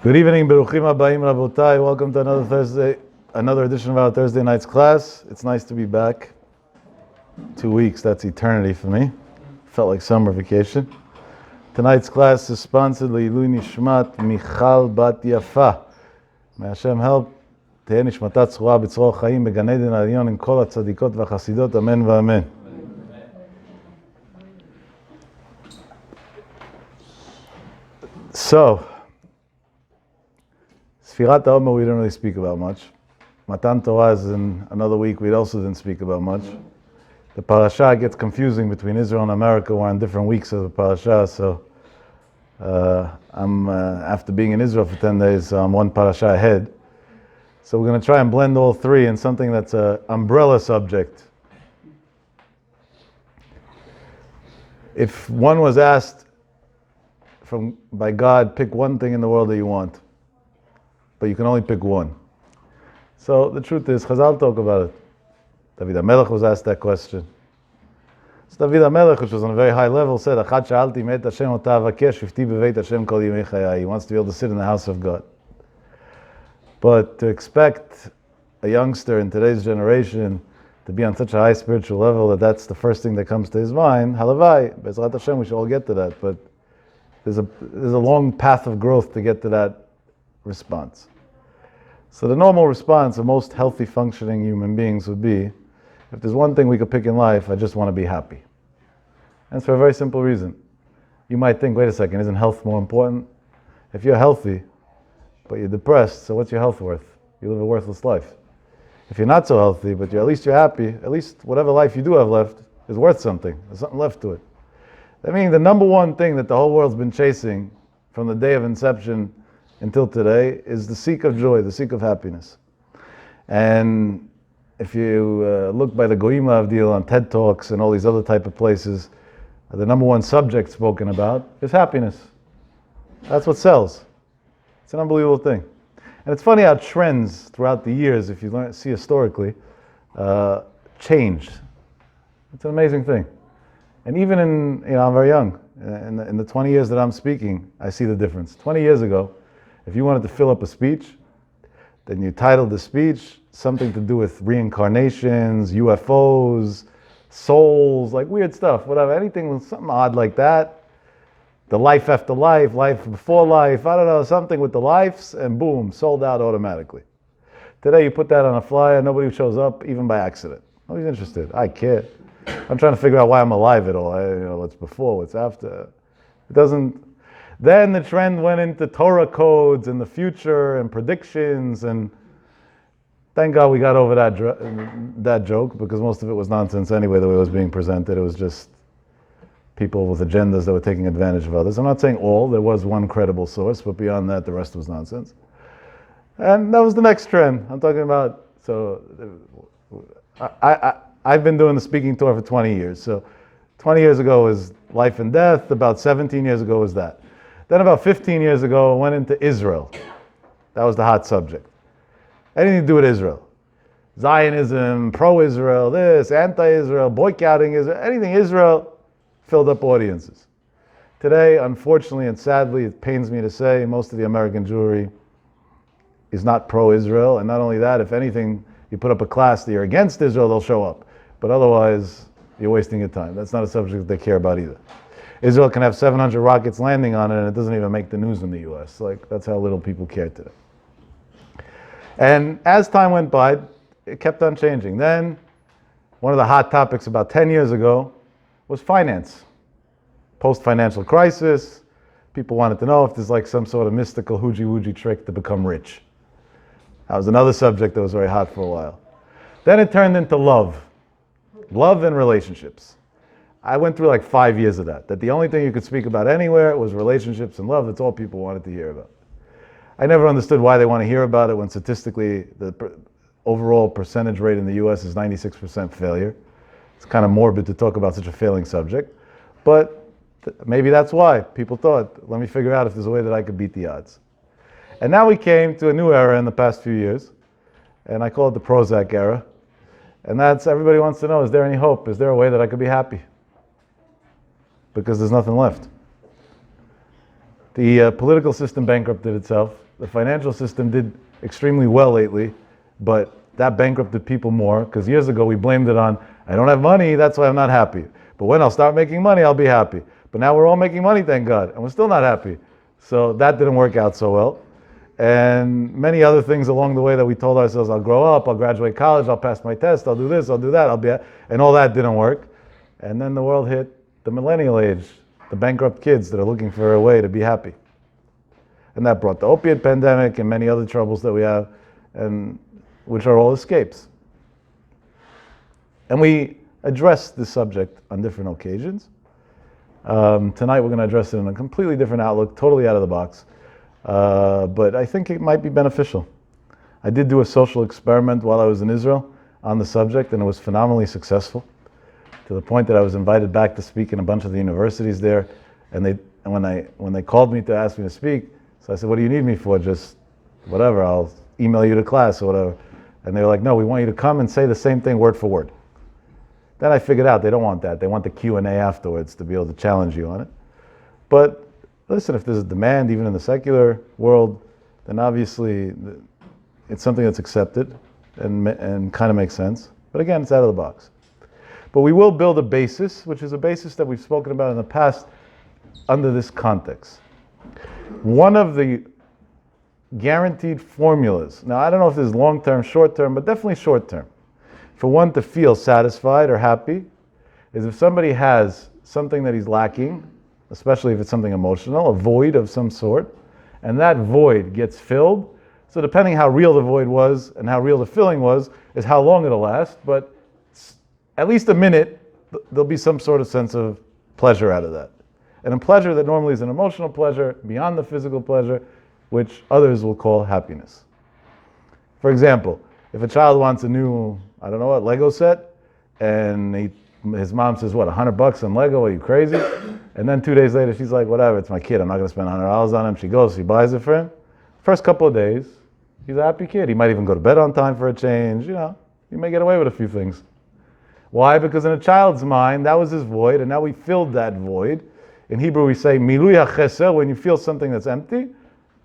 Good evening, Beruchim Habayim Rabotai. Welcome to another edition of our Thursday night's class. It's nice to be back. 2 weeks, that's eternity for me. Felt like summer vacation. Tonight's class is sponsored Leilui Nishmat Michal Bat Yafa. May Hashem help. תהיה נשמתה צרורה בצרור חיים בגן עדן העליון עם כל הצדיקות והחסידות, אמן ואמן. So, Sfirat HaOmer we didn't really speak about much. Matan Torah is in another week we also didn't speak about much. The parasha gets confusing between Israel and America. We're on different weeks of the parasha, so I'm after being in Israel for 10 days, I'm one parasha ahead. So we're going to try and blend all three in something that's an umbrella subject. If one was asked by God, pick one thing in the world that you want, but you can only pick one. So the truth is, Chazal talk about it. David HaMelech was asked that question. So David HaMelech, which was on a very high level, said, "Achad sha'alti me'et Hashem ota avakesh, shifti beveit Hashem kol yimei chayai." He wants to be able to sit in the house of God. But to expect a youngster in today's generation to be on such a high spiritual level that that's the first thing that comes to his mind, halavai, Bezrat Hashem, we should all get to that. But there's a long path of growth to get to that response. So the normal response of most healthy functioning human beings would be, if there's one thing we could pick in life, I just want to be happy. And it's for a very simple reason. You might think, wait a second, isn't health more important? If you're healthy, but you're depressed, so what's your health worth? You live a worthless life. If you're not so healthy, but at least you're happy, at least whatever life you do have left is worth something. There's something left to it. That means the number one thing that the whole world's been chasing from the day of inception until today is the seek of joy, the seek of happiness. And if you look by the Goyim Avdil on TED Talks and all these other type of places, the number one subject spoken about is happiness. That's what sells. It's an unbelievable thing. And it's funny how trends throughout the years, if you see historically, changed. It's an amazing thing. And even I'm very young. In the 20 years that I'm speaking, I see the difference. 20 years ago, if you wanted to fill up a speech, then you titled the speech something to do with reincarnations, UFOs, souls, like weird stuff, whatever, anything, something odd like that. The life after life, life before life, I don't know, something with the lives, and boom, sold out automatically. Today you put that on a flyer, nobody shows up, even by accident. Nobody's interested. I care. I'm trying to figure out why I'm alive at all. What's before, what's after. It doesn't. Then the trend went into Torah codes and the future and predictions, and thank God we got over that joke, because most of it was nonsense anyway, the way it was being presented. It was just people with agendas that were taking advantage of others. I'm not saying all, there was one credible source, but beyond that, the rest was nonsense. And that was the next trend. I'm talking about, so I've been doing the speaking tour for 20 years. So 20 years ago was life and death, about 17 years ago was that. Then about 15 years ago, I went into Israel. That was the hot subject. Anything to do with Israel. Zionism, pro-Israel, this, anti-Israel, boycotting Israel, anything Israel, filled up audiences. Today, unfortunately and sadly, it pains me to say, most of the American Jewry is not pro-Israel, and not only that, if anything, you put up a class that you're against Israel, they'll show up. But otherwise, you're wasting your time. That's not a subject that they care about either. Israel can have 700 rockets landing on it, and it doesn't even make the news in the US. Like, that's how little people care today. And as time went by, it kept on changing. Then, one of the hot topics about 10 years ago was finance. Post-financial crisis, people wanted to know if there's like some sort of mystical hooji-wooji trick to become rich. That was another subject that was very hot for a while. Then it turned into love. Love and relationships. I went through like 5 years of that the only thing you could speak about anywhere was relationships and love. That's all people wanted to hear about. I never understood why they want to hear about it when statistically the overall percentage rate in the US is 96% failure. It's kind of morbid to talk about such a failing subject, but maybe that's why people thought, let me figure out if there's a way that I could beat the odds. And now we came to a new era in the past few years, and I call it the Prozac era. And that's, everybody wants to know, is there any hope? Is there a way that I could be happy? Because there's nothing left. The political system bankrupted itself. the financial system did extremely well lately, but that bankrupted people more, because years ago we blamed it on, I don't have money, that's why I'm not happy. But when I'll start making money, I'll be happy. But now we're all making money, thank God, and we're still not happy. So that didn't work out so well. And many other things along the way that we told ourselves, I'll grow up, I'll graduate college, I'll pass my test, I'll do this, I'll do that, and all that didn't work. And then the world hit the millennial age, the bankrupt kids that are looking for a way to be happy. And that brought the opiate pandemic and many other troubles that we have, and which are all escapes. And we addressed this subject on different occasions. Tonight we're going to address it in a completely different outlook, totally out of the box. But I think it might be beneficial. I did do a social experiment while I was in Israel on the subject, and it was phenomenally successful, to the point that I was invited back to speak in a bunch of the universities there. And when they called me to ask me to speak, so I said, what do you need me for? Just whatever, I'll email you to class or whatever. And they were like, no, we want you to come and say the same thing word for word. Then I figured out they don't want that. They want the Q&A afterwards to be able to challenge you on it. But listen, if there's a demand even in the secular world, then obviously it's something that's accepted and kind of makes sense. But again, it's out of the box. But we will build a basis, which is a basis that we've spoken about in the past under this context. One of the guaranteed formulas, now I don't know if this is long-term, short-term, but definitely short-term, for one to feel satisfied or happy, is if somebody has something that he's lacking, especially if it's something emotional, a void of some sort, and that void gets filled. So depending how real the void was and how real the filling was, is how long it'll last, but at least a minute, there'll be some sort of sense of pleasure out of that. And a pleasure that normally is an emotional pleasure, beyond the physical pleasure, which others will call happiness. For example, if a child wants a new, I don't know what, Lego set, and his mom says, what, $100 on Lego? Are you crazy? And then 2 days later, she's like, whatever, it's my kid. I'm not going to spend $100 on him. She goes, she buys it for him. First couple of days, he's a happy kid. He might even go to bed on time for a change. You know, he may get away with a few things. Why? Because in a child's mind, that was his void, and now we filled that void. In Hebrew, we say, milui hacheser, when you feel something that's empty,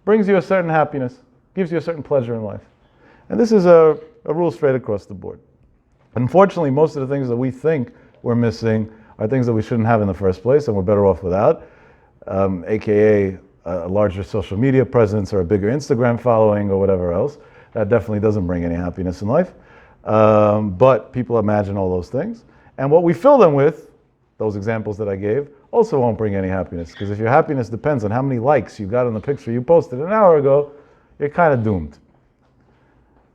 brings you a certain happiness, gives you a certain pleasure in life. And this is a rule straight across the board. Unfortunately, most of the things that we think we're missing are things that we shouldn't have in the first place, and we're better off without, aka a larger social media presence or a bigger Instagram following or whatever else. That definitely doesn't bring any happiness in life. But people imagine all those things. And what we fill them with, those examples that I gave, also won't bring any happiness. Because if your happiness depends on how many likes you got on the picture you posted an hour ago, you're kind of doomed.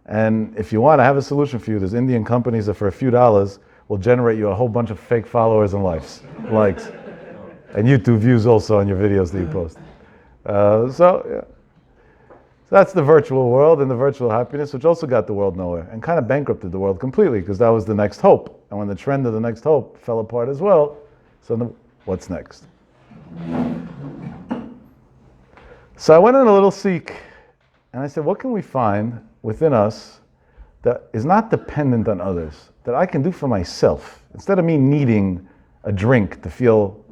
And if you want, I have a solution for you. There's Indian companies that for a few dollars will generate you a whole bunch of fake followers and likes. And YouTube views also on your videos that you post. So that's the virtual world and the virtual happiness, which also got the world nowhere and kind of bankrupted the world completely, because that was the next hope. And when the trend of the next hope fell apart as well, so what's next? So I went on a little seek, and I said, what can we find within us that is not dependent on others, that I can do for myself? Instead of me needing a drink to feel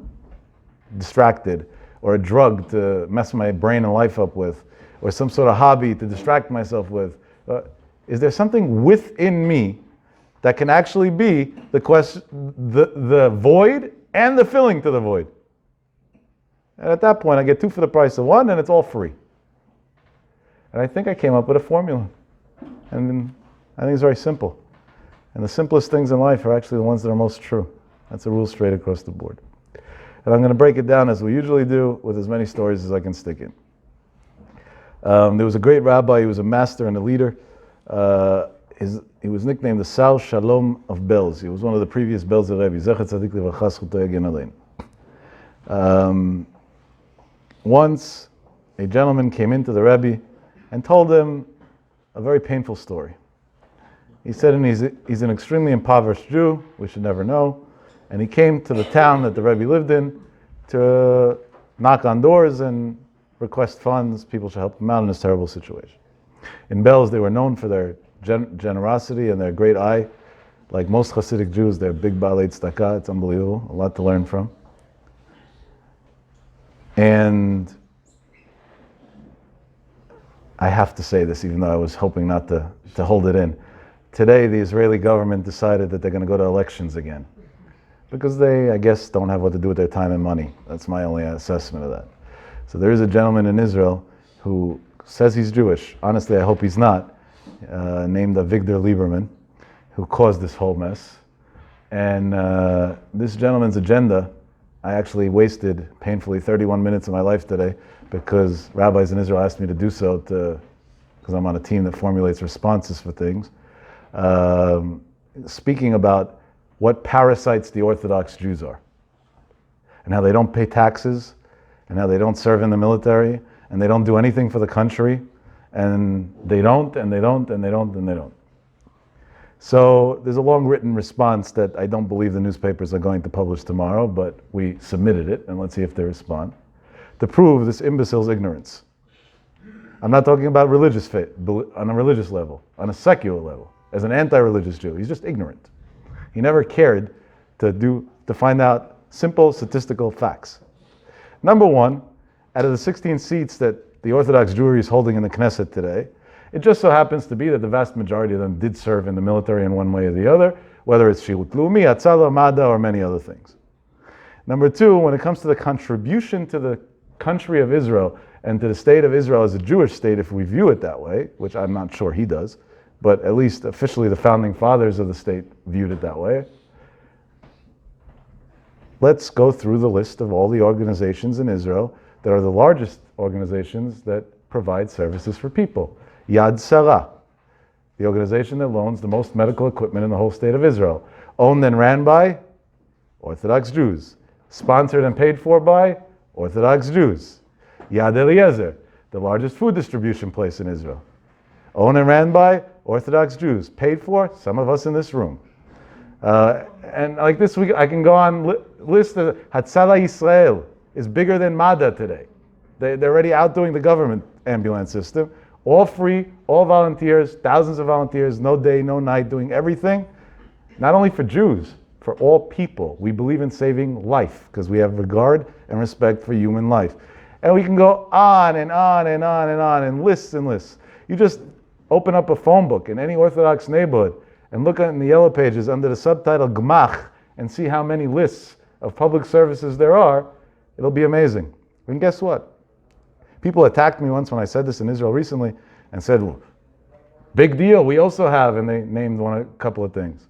distracted, or a drug to mess my brain and life up with, or some sort of hobby to distract myself with, is there something within me that can actually be the void and the filling to the void? And at that point, I get two for the price of one, and it's all free. And I think I came up with a formula. And I think it's very simple. And the simplest things in life are actually the ones that are most true. That's a rule straight across the board. And I'm going to break it down as we usually do, with as many stories as I can stick in. There was a great rabbi, he was a master and a leader. He was nicknamed the Sar Shalom of Belz. He was one of the previous Belzer Rebbe. Zecher Tzadik Livracha Zchuto Yagen Aleinu. Once, a gentleman came into the Rebbe and told him a very painful story. He said, and he's an extremely impoverished Jew, we should never know, and he came to the town that the Rebbe lived in to knock on doors and request funds. People should help him out in this terrible situation. In Belz, they were known for their generosity and their great eye. Like most Hasidic Jews, they're big Baalei Tzedakah. It's unbelievable, a lot to learn from. And I have to say this, even though I was hoping not to hold it in. Today, the Israeli government decided that they're going to go to elections again. Because they, I guess, don't have what to do with their time and money. That's my only assessment of that. So there is a gentleman in Israel who says he's Jewish. Honestly, I hope he's not. Named Avigdor Lieberman, who caused this whole mess. And this gentleman's agenda, I actually wasted painfully 31 minutes of my life today because rabbis in Israel asked me to do so because I'm on a team that formulates responses for things. Speaking about what parasites the Orthodox Jews are and how they don't pay taxes and how they don't serve in the military and they don't do anything for the country and they don't. So there's a long written response that I don't believe the newspapers are going to publish tomorrow, but we submitted it and let's see if they respond, to prove this imbecile's ignorance. I'm not talking about religious faith, on a religious level, on a secular level, as an anti-religious Jew. He's just ignorant. He never cared to find out simple statistical facts. Number one, out of the 16 seats that the Orthodox Jewry is holding in the Knesset today, it just so happens to be that the vast majority of them did serve in the military in one way or the other, whether it's Shirut Leumi, Hatzalah, Mada, or many other things. Number two, when it comes to the contribution to the country of Israel and to the state of Israel as a Jewish state, if we view it that way, which I'm not sure he does, but at least officially the founding fathers of the state viewed it that way. Let's go through the list of all the organizations in Israel that are the largest organizations that provide services for people. Yad Sarah, the organization that loans the most medical equipment in the whole state of Israel, owned and ran by Orthodox Jews, sponsored and paid for by Orthodox Jews. Yad Eliezer, the largest food distribution place in Israel, owned and ran by Orthodox Jews, paid for some of us in this room. And like this week, I can go on list of Hatzalah Yisrael is bigger than Mada today. They're already outdoing the government ambulance system. All free, all volunteers, thousands of volunteers, no day, no night, doing everything. Not only for Jews, for all people. We believe in saving life because we have regard and respect for human life. And we can go on and on and on and on and lists and lists. You just open up a phone book in any Orthodox neighborhood and look in the yellow pages under the subtitle Gmach and see how many lists of public services there are. It'll be amazing. And guess what? People attacked me once when I said this in Israel recently and said, well, big deal, we also have, and they named a couple of things.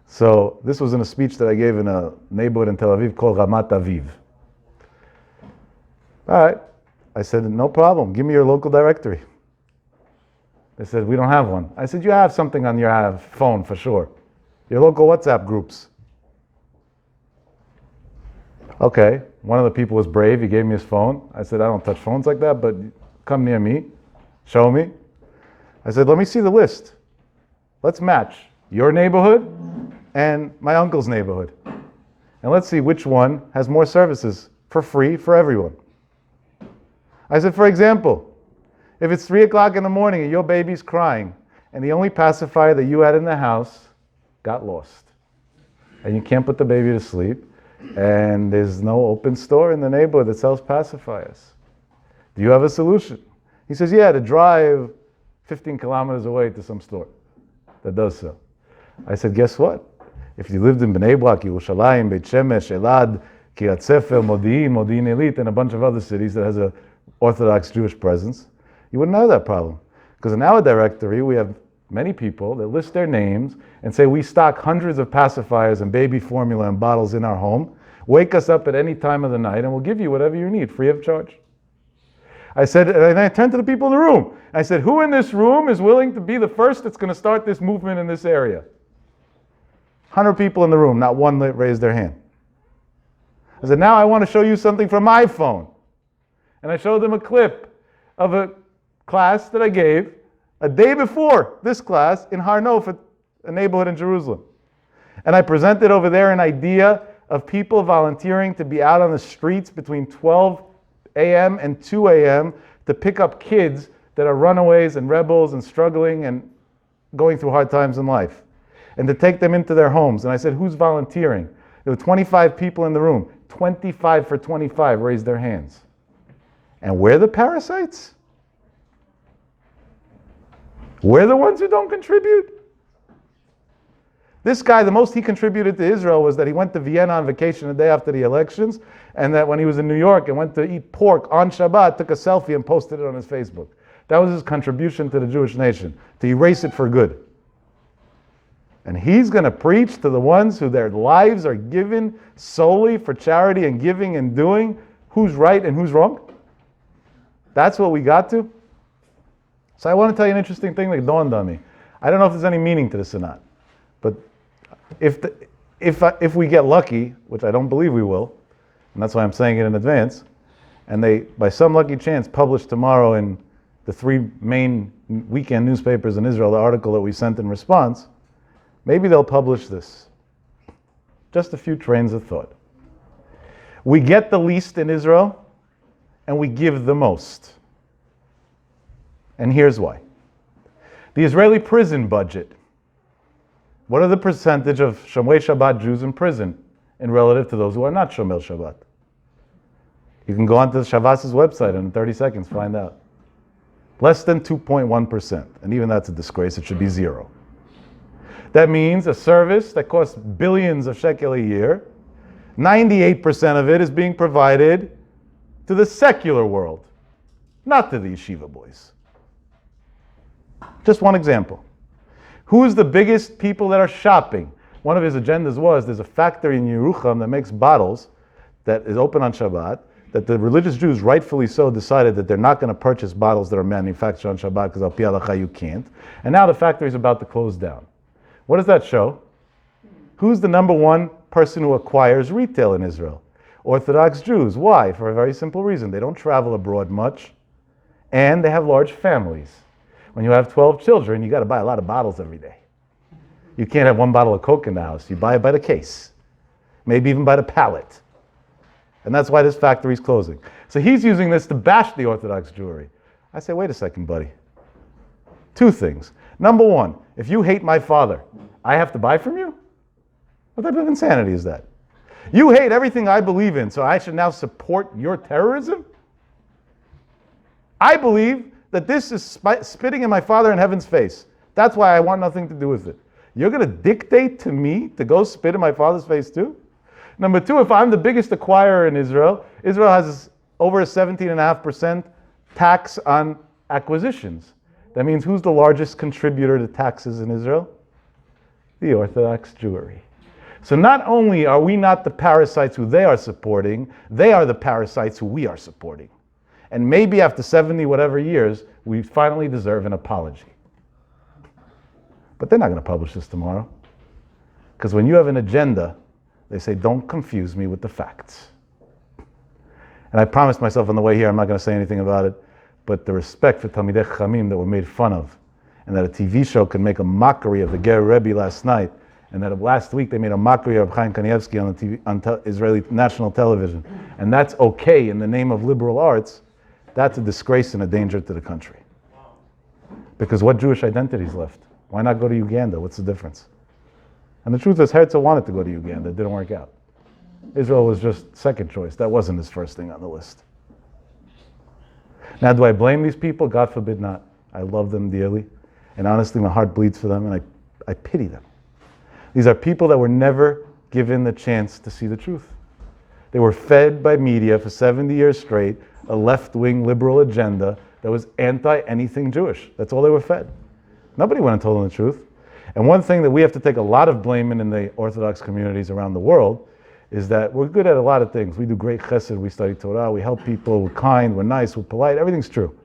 So this was in a speech that I gave in a neighborhood in Tel Aviv called Ramat Aviv. All right, I said, no problem, give me your local directory. They said, we don't have one. I said, you have something on your phone for sure. Your local WhatsApp groups. Okay, one of the people was brave, he gave me his phone. I said, I don't touch phones like that, but come near me, show me. I said, let me see the list. Let's match your neighborhood and my uncle's neighborhood. And let's see which one has more services for free for everyone. I said, for example, if it's 3 o'clock in the morning and your baby's crying and the only pacifier that you had in the house got lost and you can't put the baby to sleep, and there's no open store in the neighborhood that sells pacifiers, do you have a solution? He says, yeah, to drive 15 kilometers away to some store that does so. I said, guess what? If you lived in Bnei Brak, Yerushalayim, Beit Shemesh, Elad, Kiryat Sefer, Modi'in Elit, and a bunch of other cities that has a Orthodox Jewish presence, you wouldn't have that problem. Because in our directory, we have many people that list their names and say, we stock hundreds of pacifiers and baby formula and bottles in our home. Wake us up at any time of the night and we'll give you whatever you need, free of charge. I said, and I turned to the people in the room. I said, who in this room is willing to be the first that's going to start this movement in this area? 100 people in the room, not one that raised their hand. I said, now I want to show you something from my phone. And I showed them a clip of a class that I gave a day before this class in Har Nof, a neighborhood in Jerusalem. And I presented over there an idea of people volunteering to be out on the streets between 12 a.m. and 2 a.m. to pick up kids that are runaways and rebels and struggling and going through hard times in life, and to take them into their homes. And I said, who's volunteering? There were 25 people in the room. 25 for 25 raised their hands. And where are the parasites? We're the ones who don't contribute. This guy, the most he contributed to Israel was that he went to Vienna on vacation the day after the elections, and that when he was in New York and went to eat pork on Shabbat, took a selfie and posted it on his Facebook. That was his contribution to the Jewish nation, to erase it for good. And he's going to preach to the ones who their lives are given solely for charity and giving and doing who's right and who's wrong. That's what we got to. So I want to tell you an interesting thing that dawned on me. I don't know if there's any meaning to this or not, but if we get lucky, which I don't believe we will, and that's why I'm saying it in advance, and they, by some lucky chance, publish tomorrow in the 3 main weekend newspapers in Israel the article that we sent in response, maybe they'll publish this. Just a few trains of thought. We get the least in Israel, and we give the most. And here's why. The Israeli prison budget. What are the percentage of Shomrei Shabbat Jews in prison in relative to those who are not Shomer Shabbat? You can go onto the Shavas's website and in 30 seconds find out. Less than 2.1%. And even that's a disgrace. It should be 0. That means a service that costs billions of shekel a year, 98% of it is being provided to the secular world, not to the yeshiva boys. Just one example. Who's the biggest people that are shopping? One of his agendas was there's a factory in Yerucham that makes bottles that is open on Shabbat, that the religious Jews, rightfully so, decided that they're not going to purchase bottles that are manufactured on Shabbat because al pi halacha you can't. And now the factory is about to close down. What does that show? Who's the number one person who acquires retail in Israel? Orthodox Jews. Why? For a very simple reason. They don't travel abroad much, and they have large families. When you have 12 children, you got to buy a lot of bottles every day. You can't have one bottle of Coke in the house. You buy it by the case, maybe even by the pallet. And that's why this factory is closing. So he's using this to bash the Orthodox Jewry. I say, wait a second, buddy. 2 things. Number 1, if you hate my father, I have to buy from you? What type of insanity is that? You hate everything I believe in, so I should now support your terrorism? I believe that this is spitting in my Father in heaven's face. That's why I want nothing to do with it. You're going to dictate to me to go spit in my Father's face too? Number 2, if I'm the biggest acquirer in Israel, Israel has over a 17.5% tax on acquisitions. That means who's the largest contributor to taxes in Israel? The Orthodox Jewry. So not only are we not the parasites who they are supporting, they are the parasites who we are supporting. And maybe after 70 whatever years, we finally deserve an apology. But they're not going to publish this tomorrow. Because when you have an agenda, they say, don't confuse me with the facts. And I promised myself on the way here, I'm not going to say anything about it, but the respect for Talmidei Chachamim that were made fun of, and that a TV show could make a mockery of the Ger Rebbe last night, and that last week they made a mockery of Chaim Kanievsky on the TV, Israeli national television, and that's okay in the name of liberal arts, that's a disgrace and a danger to the country. Because what Jewish identity is left? Why not go to Uganda? What's the difference? And the truth is, Herzl wanted to go to Uganda. It didn't work out. Israel was just second choice. That wasn't his first thing on the list. Now, do I blame these people? God forbid not. I love them dearly. And honestly, my heart bleeds for them, and I pity them. These are people that were never given the chance to see the truth. They were fed by media for 70 years straight, a left-wing liberal agenda that was anti-anything Jewish. That's all they were fed. Nobody went and told them the truth. And one thing that we have to take a lot of blame in the Orthodox communities around the world is that we're good at a lot of things. We do great chesed, we study Torah, we help people, we're kind, we're nice, we're polite, everything's true.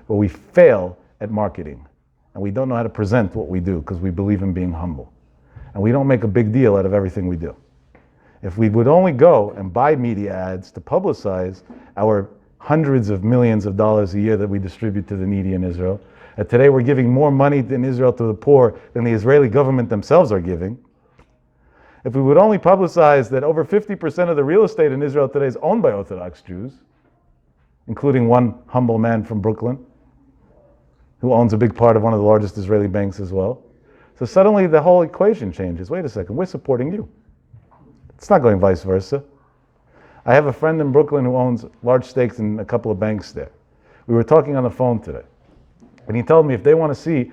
But we fail at marketing. And we don't know how to present what we do because we believe in being humble. And we don't make a big deal out of everything we do. If we would only go and buy media ads to publicize our hundreds of millions of dollars a year that we distribute to the needy in Israel, and today we're giving more money in Israel to the poor than the Israeli government themselves are giving. If we would only publicize that over 50% of the real estate in Israel today is owned by Orthodox Jews, including one humble man from Brooklyn, who owns a big part of one of the largest Israeli banks as well. So suddenly the whole equation changes. Wait a second, we're supporting you. It's not going vice versa. I have a friend in Brooklyn who owns large stakes in a couple of banks there. We were talking on the phone today. And he told me if they want to see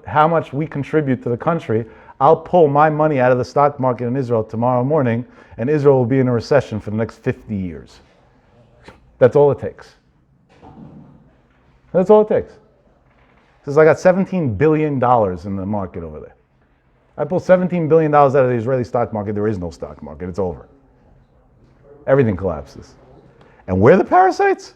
how much we contribute to the country, I'll pull my money out of the stock market in Israel tomorrow morning, and Israel will be in a recession for the next 50 years. That's all it takes. That's all it takes. Says I got $17 billion in the market over there. I pull $17 billion out of the Israeli stock market, there is no stock market, it's over. Everything collapses. And we're the parasites?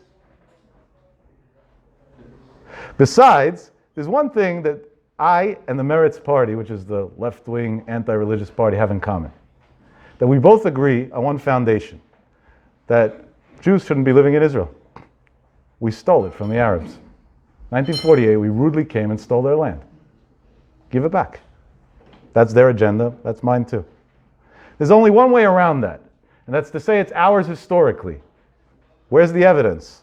Besides, there's one thing that I and the Meretz Party, which is the left-wing anti-religious party, have in common. That we both agree on one foundation, that Jews shouldn't be living in Israel. We stole it from the Arabs. 1948, we rudely came and stole their land. Give it back. That's their agenda, that's mine too. There's only one way around that, and that's to say it's ours historically. Where's the evidence?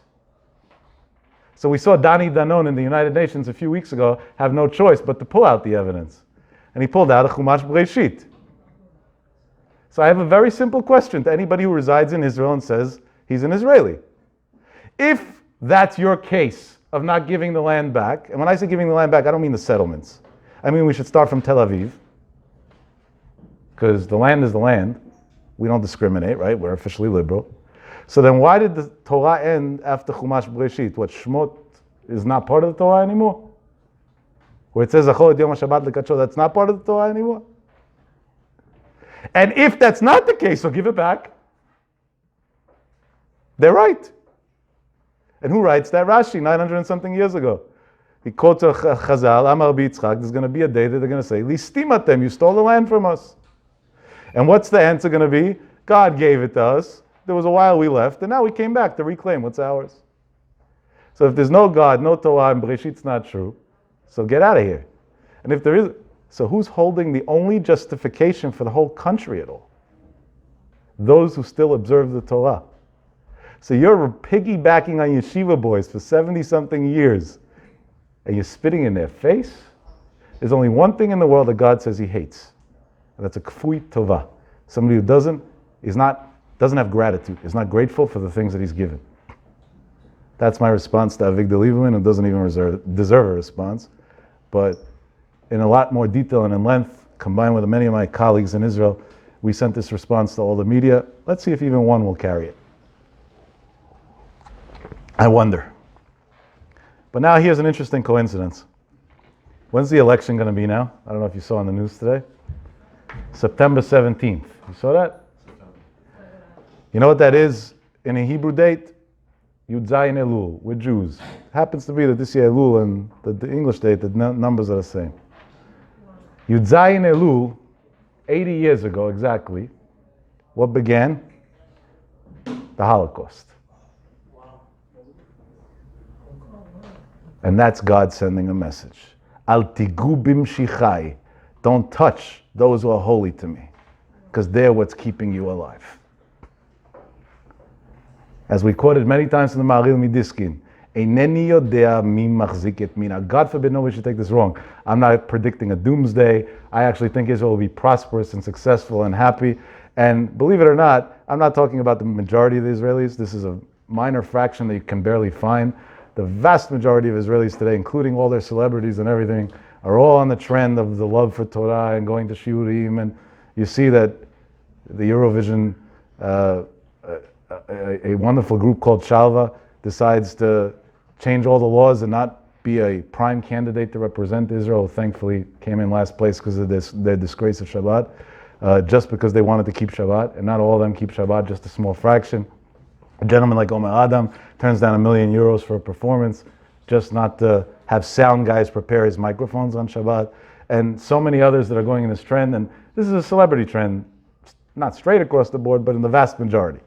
So we saw Dani Danon in the United Nations a few weeks ago have no choice but to pull out the evidence. And he pulled out a Chumash Bereshit. So I have a very simple question to anybody who resides in Israel and says he's an Israeli. If that's your case of not giving the land back, and when I say giving the land back, I don't mean the settlements. I mean we should start from Tel Aviv, because the land is the land. We don't discriminate, right? We're officially liberal. So then why did the Torah end after Chumash Bereshit? What, Shmot is not part of the Torah anymore? Where it says, Zachor et Yom HaShabbat Lekadsho, that's not part of the Torah anymore? And if that's not the case, so give it back. They're right. And who writes that? Rashi, 900 and something years ago. He quotes a Chazal, Amar B'Yitzchak, there's going to be a day that they're going to say, Listimatem, you stole the land from us. And what's the answer going to be? God gave it to us. There was a while we left, and now we came back to reclaim what's ours. So if there's no God, no Torah, and Bereshit's not true, so get out of here. And if there is, so who's holding the only justification for the whole country at all? Those who still observe the Torah. So you're piggybacking on yeshiva boys for 70-something years, and you're spitting in their face? There's only one thing in the world that God says he hates, and that's a kfui tova. Somebody who doesn't have gratitude, is not grateful for the things that he's given. That's my response to Avigdor Lieberman, who doesn't even deserve a response. But in a lot more detail and in length, combined with many of my colleagues in Israel, we sent this response to all the media. Let's see if even one will carry it. I wonder. But now here's an interesting coincidence. When's the election going to be now? I don't know if you saw on the news today. September 17th. You saw that? You know what that is in a Hebrew date? Yud Zayin Elul. We're Jews. Happens to be that this year Elul and the English date, the numbers are the same. Yud Zayin Elul, 80 years ago exactly, what began? The Holocaust. And that's God sending a message. Al tigu bimshichai. Don't touch those who are holy to me, because they're what's keeping you alive. As we quoted many times in the Ma'aril Midiskin, Eineni yodea mi machzik et mina. God forbid nobody should take this wrong. I'm not predicting a doomsday. I actually think Israel will be prosperous and successful and happy. And believe it or not, I'm not talking about the majority of the Israelis. This is a minor fraction that you can barely find. The vast majority of Israelis today, including all their celebrities and everything, are all on the trend of the love for Torah and going to shiurim. And you see that the Eurovision, a wonderful group called Shalva, decides to change all the laws and not be a prime candidate to represent Israel. Thankfully, came in last place because of their disgrace of Shabbat, just because they wanted to keep Shabbat, and not all of them keep Shabbat, just a small fraction. A gentleman like Omer Adam turns down €1 million for a performance, just not to have sound guys prepare his microphones on Shabbat, and so many others that are going in this trend. And this is a celebrity trend, not straight across the board, but in the vast majority.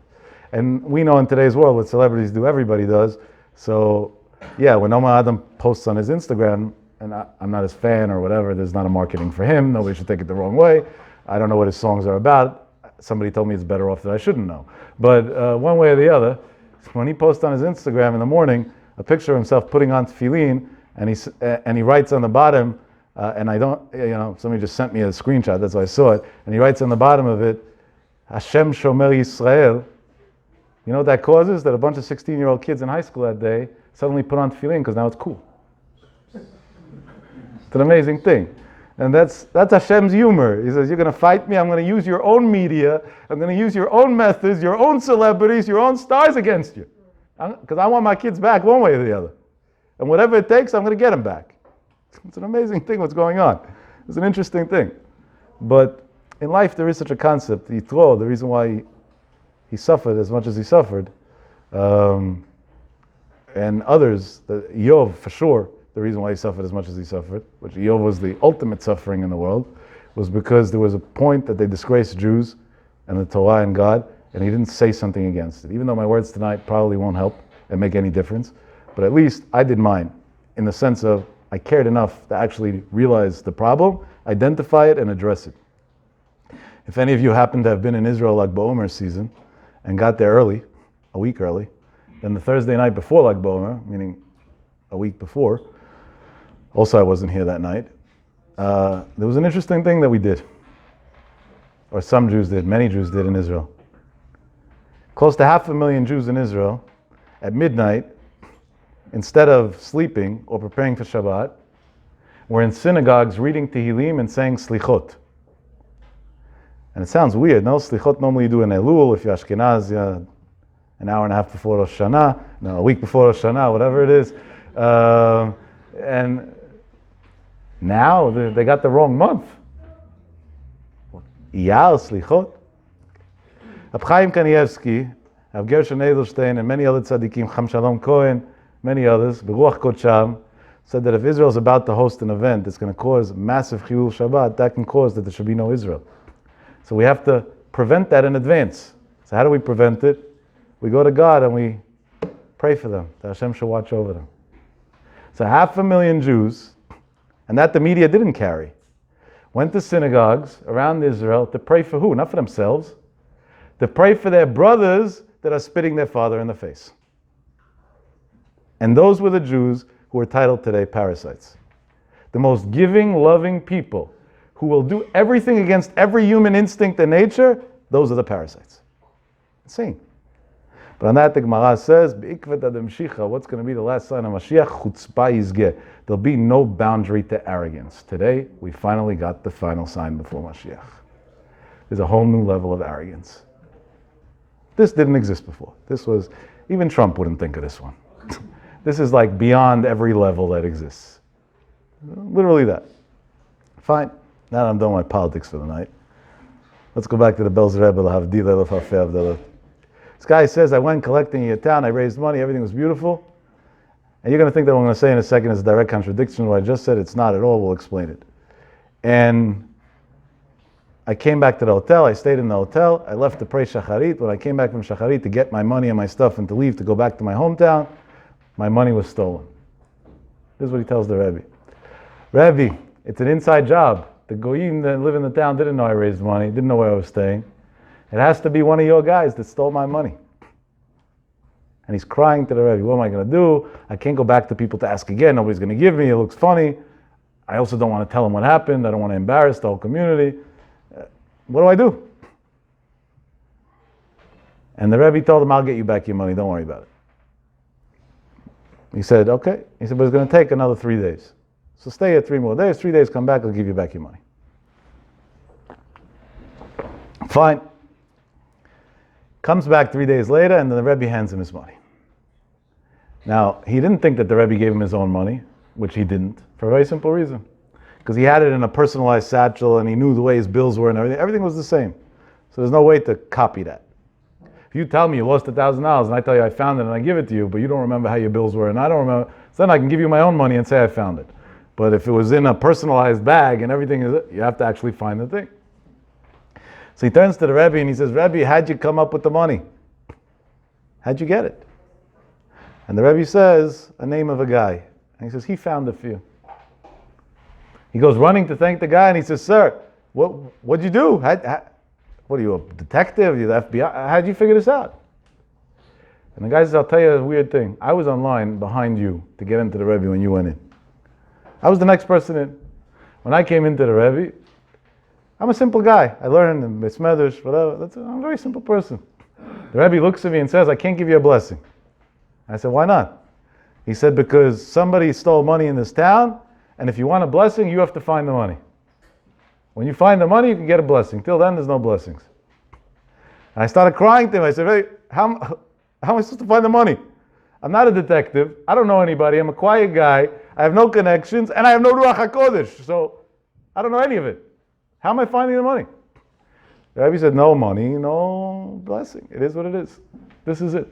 And we know in today's world what celebrities do, everybody does. So yeah, when Omer Adam posts on his Instagram, and I'm not his fan or whatever, there's not a marketing for him, nobody should take it the wrong way. I don't know what his songs are about. Somebody told me it's better off that I shouldn't know. But one way or the other, when he posts on his Instagram in the morning a picture of himself putting on tefillin, and he writes on the bottom, and I don't, somebody just sent me a screenshot, that's why I saw it, and he writes on the bottom of it, Hashem Shomer Yisrael. You know what that causes? That a bunch of 16-year-old kids in high school that day suddenly put on tefillin because now it's cool. It's an amazing thing. And that's Hashem's humor. He says, you're going to fight me, I'm going to use your own media, I'm going to use your own methods, your own celebrities, your own stars against you. Because I want my kids back one way or the other. And whatever it takes, I'm going to get them back. It's an amazing thing what's going on. It's an interesting thing. But in life there is such a concept, Yitro, the reason why he suffered as much as he suffered, and others, Yov for sure, the reason why he suffered as much as he suffered, which Yov was the ultimate suffering in the world, was because there was a point that they disgraced Jews and the Torah and God, and he didn't say something against it. Even though my words tonight probably won't help and make any difference, but at least I did mine, in the sense of I cared enough to actually realize the problem, identify it, and address it. If any of you happen to have been in Israel Lag BaOmer season and got there early, a week early, then the Thursday night before Lag BaOmer, meaning a week before, also I wasn't here that night, there was an interesting thing that we did. Or some Jews did, many Jews did in Israel. Close to 500,000 Jews in Israel, at midnight, instead of sleeping or preparing for Shabbat, were in synagogues reading Tehillim and saying Slichot. And it sounds weird, no? Slichot normally you do in Elul, if you're Ashkenaz, an hour and a half before Rosh Hashanah, no, a week before Rosh Hashanah, whatever it is. And now they got the wrong month. Iyar, Slichot. Reb Chaim Kanievsky, Rav Gershon Edelstein, and many other tzaddikim, Cham Shalom Cohen, many others, Beruach Kodsham, said that if Israel is about to host an event that's going to cause massive Chilul Shabbat, that can cause that there should be no Israel. So we have to prevent that in advance. So how do we prevent it? We go to God and we pray for them, that Hashem should watch over them. So 500,000 Jews, and that the media didn't carry, went to synagogues around Israel to pray for who? Not for themselves. To pray for their brothers that are spitting their father in the face. And those were the Jews who were titled today parasites. The most giving, loving people who will do everything against every human instinct and nature, those are the parasites. Insane. But on that the Gemara says, what's going to be the last sign of Mashiach? Chutzpah yizgeh. There'll be no boundary to arrogance. Today, we finally got the final sign before Mashiach. There's a whole new level of arrogance. This didn't exist before. This was, even Trump wouldn't think of this one. This is like beyond every level that exists. Literally that. Fine. Now that I'm done with my politics for the night. Let's go back to the Belzer Rebbe. This guy says, I went collecting in your town, I raised money, everything was beautiful. And you're going to think that what I'm going to say in a second is a direct contradiction to what I just said. It's not at all. We'll explain it. And I came back to the hotel. I stayed in the hotel. I left to pray Shacharit. When I came back from Shacharit to get my money and my stuff and to leave to go back to my hometown, my money was stolen. This is what he tells the Rebbe. Rebbe, it's an inside job. The Goyim that live in the town didn't know I raised money, didn't know where I was staying. It has to be one of your guys that stole my money. And he's crying to the Rebbe, what am I going to do? I can't go back to people to ask again. Nobody's going to give me. It looks funny. I also don't want to tell him what happened. I don't want to embarrass the whole community. What do I do? And the Rebbe told him, I'll get you back your money. Don't worry about it. He said, okay. He said, but it's going to take another 3 days. So stay here 3 more days. 3 days, come back. I'll give you back your money. Fine. Comes back 3 days later, and then the Rebbe hands him his money. Now, he didn't think that the Rebbe gave him his own money, which he didn't, for a very simple reason. Because he had it in a personalized satchel, and he knew the way his bills were and everything. Everything was the same. So there's no way to copy that. If you tell me you lost $1,000, and I tell you I found it, and I give it to you, but you don't remember how your bills were, and I don't remember, so then I can give you my own money and say I found it. But if it was in a personalized bag and everything is, you have to actually find the thing. So he turns to the Rebbe and he says, Rebbe, how'd you come up with the money? How'd you get it? And the Rebbe says, a name of a guy. And he says, he found it for you. He goes running to thank the guy and he says, sir, what'd you do? What are you, a detective? Are you the FBI? How'd you figure this out? And the guy says, I'll tell you a weird thing. I was online behind you to get into the Rebbe when you went in. I was the next person in. When I came into the Rebbe, I'm a simple guy. I learned in Besmedrash, whatever. I'm a very simple person. The Rebbe looks at me and says, I can't give you a blessing. I said, why not? He said, because somebody stole money in this town, And if you want a blessing, you have to find the money. When you find the money, you can get a blessing. Till then, there's no blessings. And I started crying to him. I said, hey, how am I supposed to find the money? I'm not a detective. I don't know anybody. I'm a quiet guy. I have no connections, and I have no Ruach HaKodesh. So I don't know any of it. How am I finding the money? The Rebbe said, no money, no blessing. It is what it is. This is it.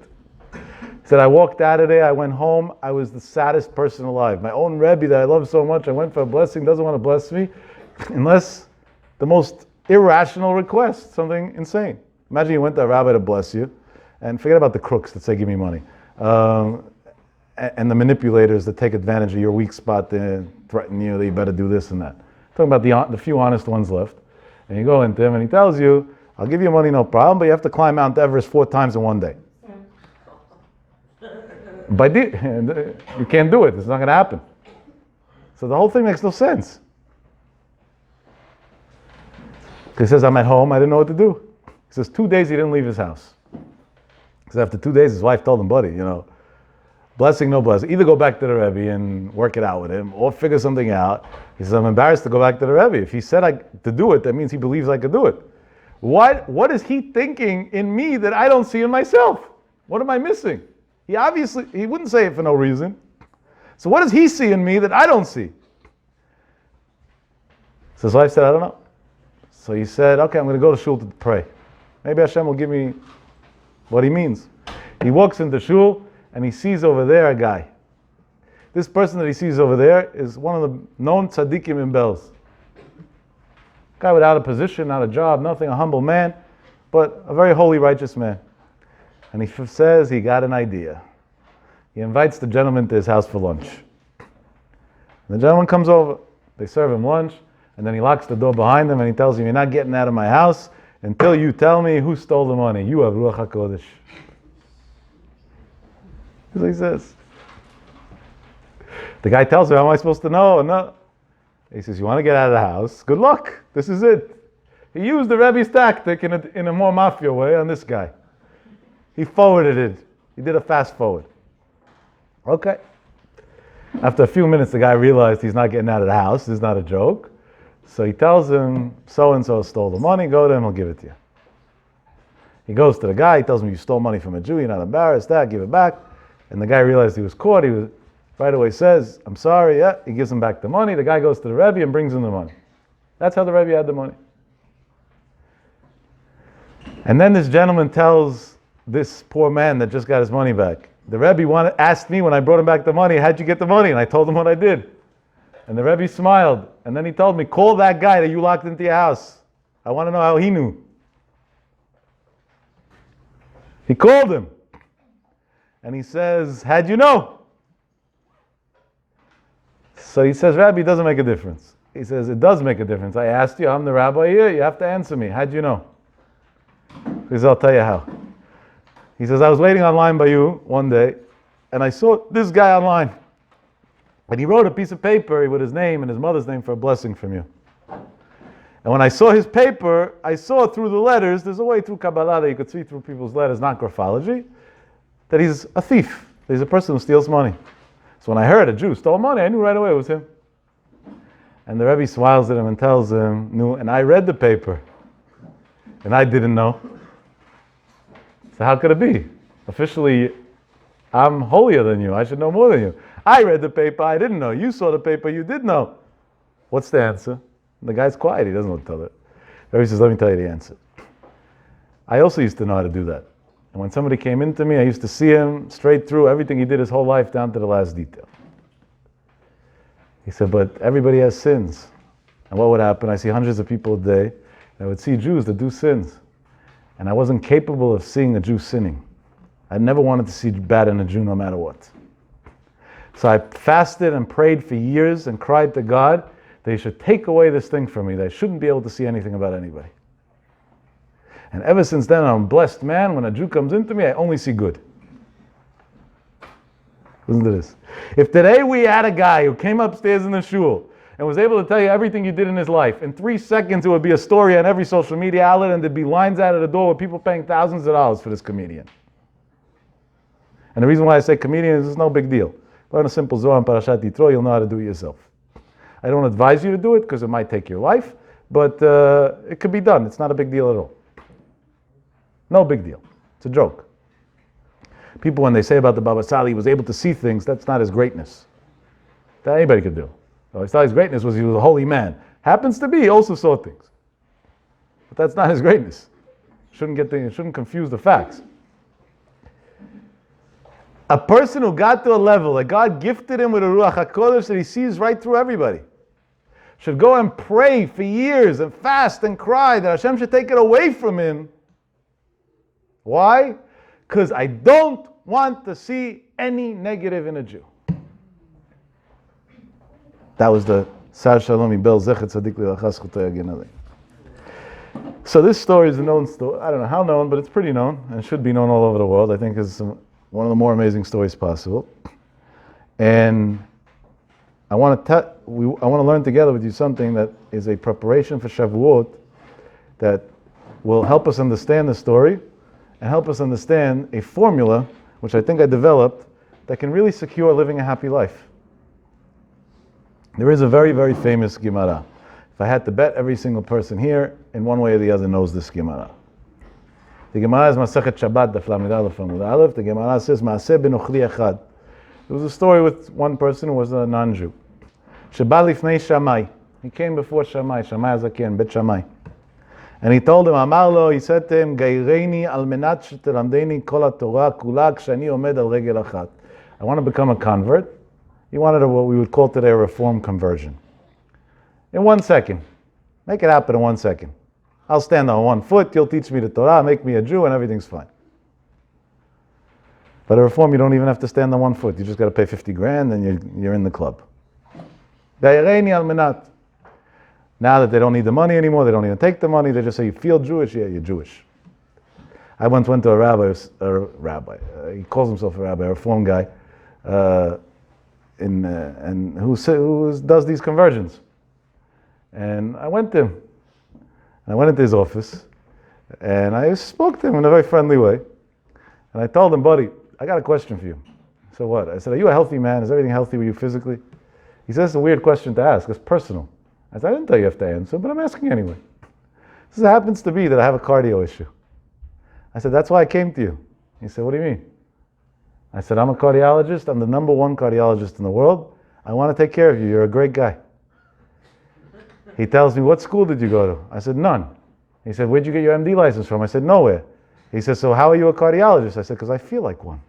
He said, I walked out of there. I went home. I was the saddest person alive. My own Rebbe that I love so much, I went for a blessing, doesn't want to bless me, unless the most irrational request, something insane. Imagine you went to a rabbi to bless you, and forget about the crooks that say, give me money. And the manipulators that take advantage of your weak spot to threaten you that you better do this and that. Talking about the few honest ones left. And you go into him and he tells you, I'll give you money, no problem, but you have to climb Mount Everest 4 times in one day. You can't do it. It's not going to happen. So the whole thing makes no sense. He says, I'm at home. I didn't know what to do. He says, 2 days he didn't leave his house. Because after 2 days, his wife told him, buddy, blessing, no blessing. Either go back to the Rebbe and work it out with him, or figure something out. He says, I'm embarrassed to go back to the Rebbe. If he said to do it, that means he believes I could do it. What is he thinking in me that I don't see in myself? What am I missing? He wouldn't say it for no reason. So what does he see in me that I don't see? So his wife said, I don't know. So he said, okay, I'm going to go to shul to pray. Maybe Hashem will give me what he means. He walks into shul and he sees over there a guy. This person that he sees over there is one of the known tzaddikim in Belz. Guy without a position, not a job, nothing, a humble man, but a very holy, righteous man. And he says he got an idea. He invites the gentleman to his house for lunch. And the gentleman comes over, they serve him lunch, and then he locks the door behind him and he tells him, you're not getting out of my house until you tell me who stole the money. You have Ruach HaKodesh. That's what he says. The guy tells him, how am I supposed to know? No. He says, you want to get out of the house? Good luck. This is it. He used the Rebbe's tactic in a more mafia way on this guy. He forwarded it. He did a fast forward. Okay. After a few minutes, the guy realized he's not getting out of the house. This is not a joke. So he tells him, so-and-so stole the money. Go to him, he'll give it to you. He goes to the guy. He tells him, you stole money from a Jew. You're not embarrassed. Give it back. And the guy realized he was caught. He right away says, I'm sorry. Yeah. He gives him back the money. The guy goes to the Rebbe and brings him the money. That's how the Rebbe had the money. And then this gentleman tells this poor man that just got his money back, the Rebbe asked me when I brought him back the money, how'd you get the money? And I told him what I did. And the Rebbe smiled. And then he told me, call that guy that you locked into your house. I want to know how he knew. He called him. And he says, how'd you know? So he says, Rabbi, it doesn't make a difference. He says, it does make a difference. I asked you, I'm the rabbi here, you have to answer me. How'd you know? He says, I'll tell you how. He says, I was waiting online by you one day, and I saw this guy online. And he wrote a piece of paper with his name and his mother's name for a blessing from you. And when I saw his paper, I saw through the letters, there's a way through Kabbalah that you could see through people's letters, not graphology, that he's a thief. That he's a person who steals money. So when I heard a Jew stole money, I knew right away it was him. And the Rebbe smiles at him and tells him, no, and I read the paper, and I didn't know. So how could it be? Officially, I'm holier than you. I should know more than you. I read the paper, I didn't know. You saw the paper, you did know. What's the answer? And the guy's quiet, he doesn't want to tell it. The Rebbe says, let me tell you the answer. I also used to know how to do that. And when somebody came into me, I used to see him straight through everything he did his whole life down to the last detail. He said, but everybody has sins. And what would happen? I see hundreds of people a day, and I would see Jews that do sins. And I wasn't capable of seeing a Jew sinning. I never wanted to see bad in a Jew no matter what. So I fasted and prayed for years and cried to God that He should take away this thing from me, that I shouldn't be able to see anything about anybody. And ever since then, I'm a blessed man. When a Jew comes into me, I only see good. Listen to this. If today we had a guy who came upstairs in the shul and was able to tell you everything you did in his life, in 3 seconds it would be a story on every social media outlet, and there'd be lines out of the door with people paying thousands of dollars for this comedian. And the reason why I say comedian is it's no big deal. Learn a simple Zohar on Parashat Yitro, you'll know how to do it yourself. I don't advise you to do it because it might take your life, but it could be done. It's not a big deal at all. No big deal. It's a joke. People, when they say about the Baba Sali, he was able to see things, that's not his greatness. That anybody could do. His greatness was he was a holy man. Happens to be, he also saw things. But that's not his greatness. Shouldn't confuse the facts. A person who got to a level that God gifted him with a Ruach HaKodesh that he sees right through everybody should go and pray for years and fast and cry that Hashem should take it away from him. Why? Because I don't want to see any negative in a Jew. That was the Sar Shalom Ibel Zechet Tzadik Lilachas Chutei Yagen Alei. So this story is a known story. I don't know how known, but it's pretty known and should be known all over the world. I think it's one of the more amazing stories possible. And I want to learn together with you something that is a preparation for Shavuot that will help us understand the story and help us understand a formula, which I think I developed, that can really secure living a happy life. There is a very, very famous Gemara. If I had to bet, every single person here, in one way or the other, knows this Gemara. The Gemara is Masechet Shabbat, Daf Lamed Aleph Amud Aleph. The Gemara says, Maaseh benochli echad. There was a story with one person who was a non-Jew. Sheba lifnei Shammai. He came before Shammai. Shammai Hazaken, Bet Shammai. And he told him, Amar lo, he said to him, Geireini al menat shetelamdeni kol haTorah kula kshani omed al regel achat. I want to become a convert. He wanted what we would call today a reform conversion. In 1 second. Make it happen in 1 second. I'll stand on one foot, you'll teach me the Torah, make me a Jew, and everything's fine. But a reform, you don't even have to stand on one foot. You just got to pay 50 grand and you're in the club. Geireini al menat. Now that they don't need the money anymore, they don't even take the money, they just say, you feel Jewish? Yeah, you're Jewish. I once went to a rabbi, he calls himself a rabbi, a reform guy, and who does these conversions. And I went to him. I went into his office, and I spoke to him in a very friendly way. And I told him, buddy, I got a question for you. So what? I said, are you a healthy man? Is everything healthy with you physically? He says, it's a weird question to ask. It's personal. I said, I didn't tell you have to answer, but I'm asking anyway. He says, it happens to be that I have a cardio issue. I said, that's why I came to you. He said, what do you mean? I said, I'm a cardiologist. I'm the number one cardiologist in the world. I want to take care of you. You're a great guy. He tells me, what school did you go to? I said, none. He said, where'd you get your MD license from? I said, nowhere. He said, so how are you a cardiologist? I said, because I feel like one.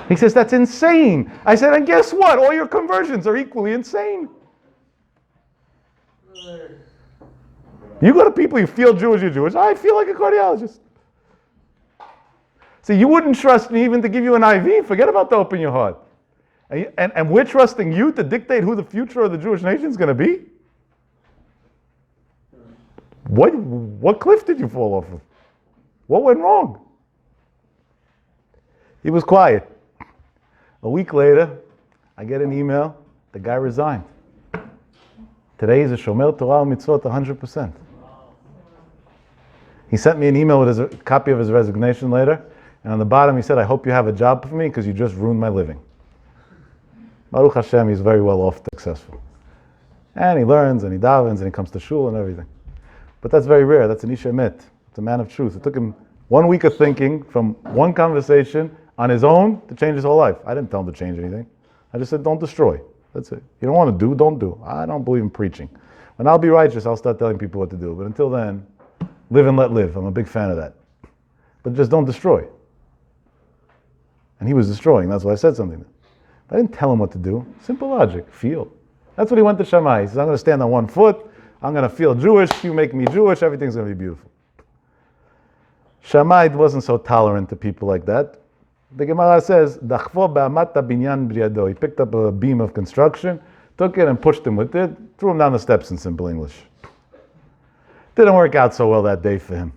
He says, that's insane. I said, and guess what? All your conversions are equally insane. You go to people, you feel Jewish, you're Jewish. I feel like a cardiologist. So you wouldn't trust me even to give you an IV. Forget about to open your heart. And we're trusting you to dictate who the future of the Jewish nation is going to be? What cliff did you fall off of? What went wrong? He was quiet. A week later, I get an email. The guy resigned. Today he's a Shomer Torah Mitzvot 100%. He sent me an email with a copy of his resignation letter. And on the bottom he said, I hope you have a job for me because you just ruined my living. Baruch Hashem, he's very well off, successful. And he learns and he davens and he comes to shul and everything. But that's very rare. That's an ish emet. It's a man of truth. It took him 1 week of thinking from one conversation on his own to change his whole life. I didn't tell him to change anything. I just said, don't destroy. That's it. You don't want to do, don't do. I don't believe in preaching. When I'll be righteous, I'll start telling people what to do. But until then, live and let live. I'm a big fan of that. But just don't destroy. And he was destroying. That's why I said something. I didn't tell him what to do. Simple logic. Feel. That's what he went to Shammai. He says, I'm going to stand on one foot. I'm going to feel Jewish. You make me Jewish. Everything's going to be beautiful. Shammai wasn't so tolerant to people like that. The Gemara says, Dachvo ba'amat binyan briado. He picked up a beam of construction, took it and pushed him with it, threw him down the steps in simple English. Didn't work out so well that day for him.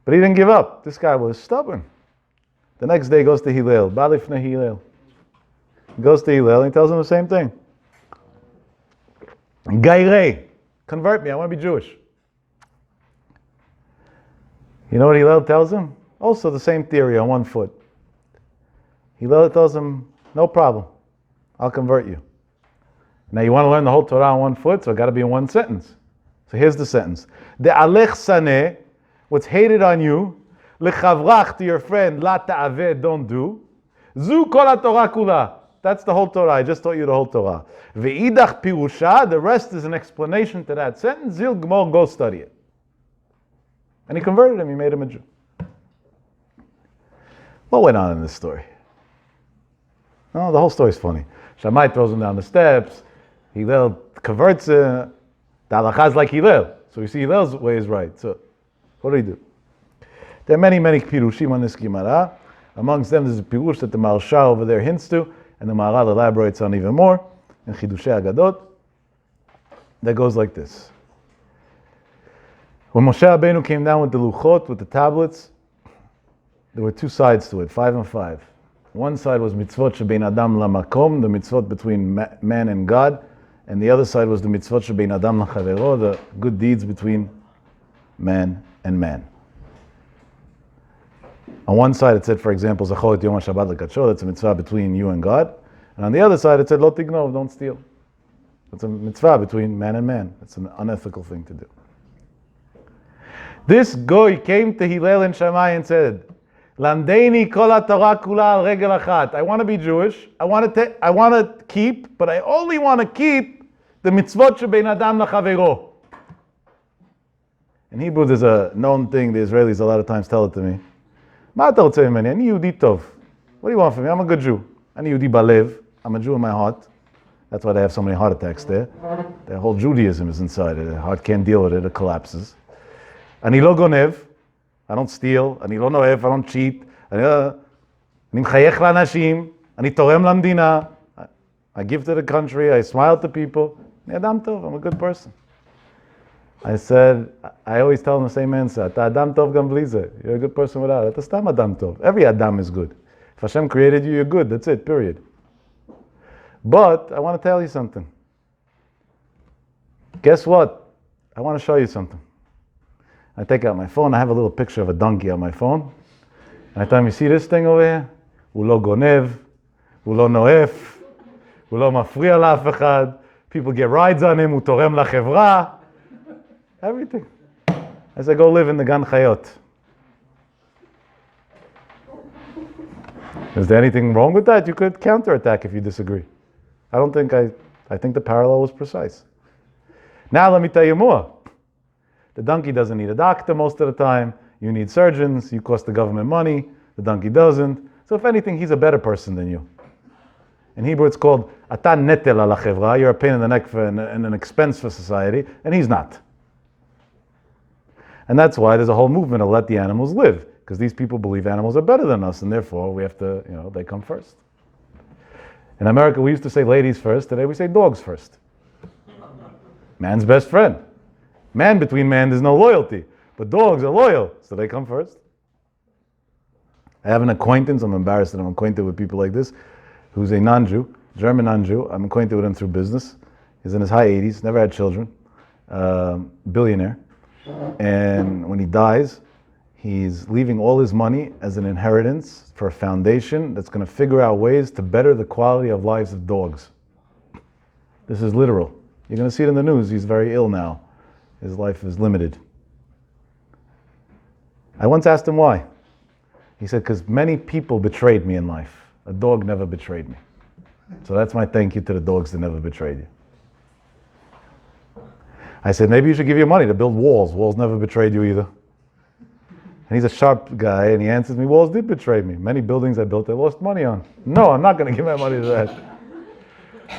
But he didn't give up. This guy was stubborn. The next day he goes to Hillel. Balifne Hillel. He goes to Hillel and he tells him the same thing. Gairei, convert me, I want to be Jewish. You know what Hillel tells him? Also the same theory on one foot. Hillel tells him, No problem. I'll convert you. Now you want to learn the whole Torah on one foot, so it got to be in one sentence. So here's the sentence. De'alech saneh, what's hated on you, lechavrach, to your friend, la ta'aveh, don't do. Zu kol haTorah kula. That's the whole Torah. I just taught you the whole Torah. Ve'idach pirusha, the rest is an explanation to that sentence. Zil gmor, go study it. And he converted him. He made him a Jew. What went on in this story? No, the whole story's funny. Shammai throws him down the steps. Hillel converts him. The halakha is like Hillel. So you see Hillel's way is right. So what do he do? There are many pirushim on this Gemara. Amongst them, there's a pirush that the Maharsha over there hints to, and the Maharal elaborates on even more in Chidushei Agadot. That goes like this. When Moshe Rabbeinu came down with the luchot, with the tablets, there were two sides to it, 5 and 5. One side was mitzvot shebein adam lamakom, the mitzvot between man and God, and the other side was the mitzvot shebein adam lachavero, the good deeds between man and man. On one side it said, for example, Zachor et Yom HaShabbat l'kadsho, that's a mitzvah between you and God. And on the other side it said, Lo tignov, don't steal. It's a mitzvah between man and man. It's an unethical thing to do. This goy came to Hillel and Shammai and said, Lamdeini kol haTorah kula al regel achat. I want to be Jewish. I want to keep, but I only want to keep the mitzvot shebein adam lachavero. In Hebrew, there's a known thing. The Israelis a lot of times tell it to me. Ma ata rotze mimeni? Ani Yehudi tov. What do you want from me? I'm a good Jew. Ani Yehudi balev. I'm a Jew in my heart. That's why they have so many heart attacks there. Their whole Judaism is inside it. The heart can't deal with it. It collapses. Ani lo gonev. I don't steal. Ani lo noef. I don't cheat. Ani mchayech lanashim. Ani torem lamdina. I give to the country. I smile to people. Ani adam tov. I'm a good person. I said, I always tell them the same answer. Ata adam tov gam bli zeh. You're a good person without it. Ata stam adam tov. Every adam is good. If Hashem created you, you're good. That's it, period. But I want to tell you something. Guess what? I want to show you something. I take out my phone. I have a little picture of a donkey on my phone. And I tell him, you see this thing over here? הוא לא גונב, הוא לא נואף, הוא לא מפריע לאף אחד. People get rides on him, הוא תורם לחברה. Everything. I said, go live in the Gan Chayot. Is there anything wrong with that? You could counterattack if you disagree. I think the parallel was precise. Now let me tell you more. The donkey doesn't need a doctor most of the time. You need surgeons. You cost the government money. The donkey doesn't. So if anything, he's a better person than you. In Hebrew, it's called ata netel ala chevra. You're a pain in the neck and an expense for society, and he's not. And that's why there's a whole movement to let the animals live, because these people believe animals are better than us, and therefore we have to, they come first. In America, we used to say ladies first. Today we say dogs first. Man's best friend. Between man, there's no loyalty. But dogs are loyal, so they come first. I have an acquaintance, I'm embarrassed that I'm acquainted with people like this, who's a non-Jew, German non-Jew. I'm acquainted with him through business. He's in his high 80s, never had children, billionaire. And when he dies, he's leaving all his money as an inheritance for a foundation that's going to figure out ways to better the quality of lives of dogs. This is literal. You're going to see it in the news. He's very ill now. His life is limited. I once asked him why. He said, because many people betrayed me in life. A dog never betrayed me. So that's my thank you to the dogs that never betrayed you. I said, maybe you should give your money to build walls. Walls never betrayed you either. And he's a sharp guy, and he answers me, walls did betray me. Many buildings I built, I lost money on. No, I'm not going to give my money to that.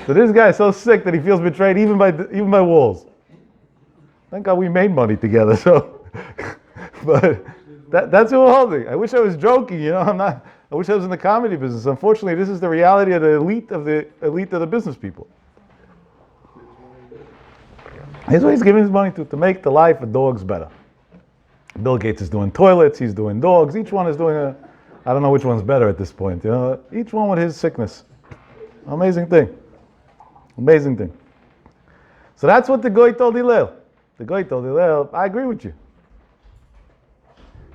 So this guy is so sick that he feels betrayed even by walls. Thank God we made money together, so. But that's who we're holding. I wish I was joking, I wish I was in the comedy business. Unfortunately, this is the reality of the elite of the business people. Here's what he's giving his money to make the life of dogs better. Bill Gates is doing toilets, he's doing dogs. Each one is doing I don't know which one's better at this point. Each one with his sickness. Amazing thing. Amazing thing. So that's what the Goy told Hillel. The Goy told Hillel, I agree with you.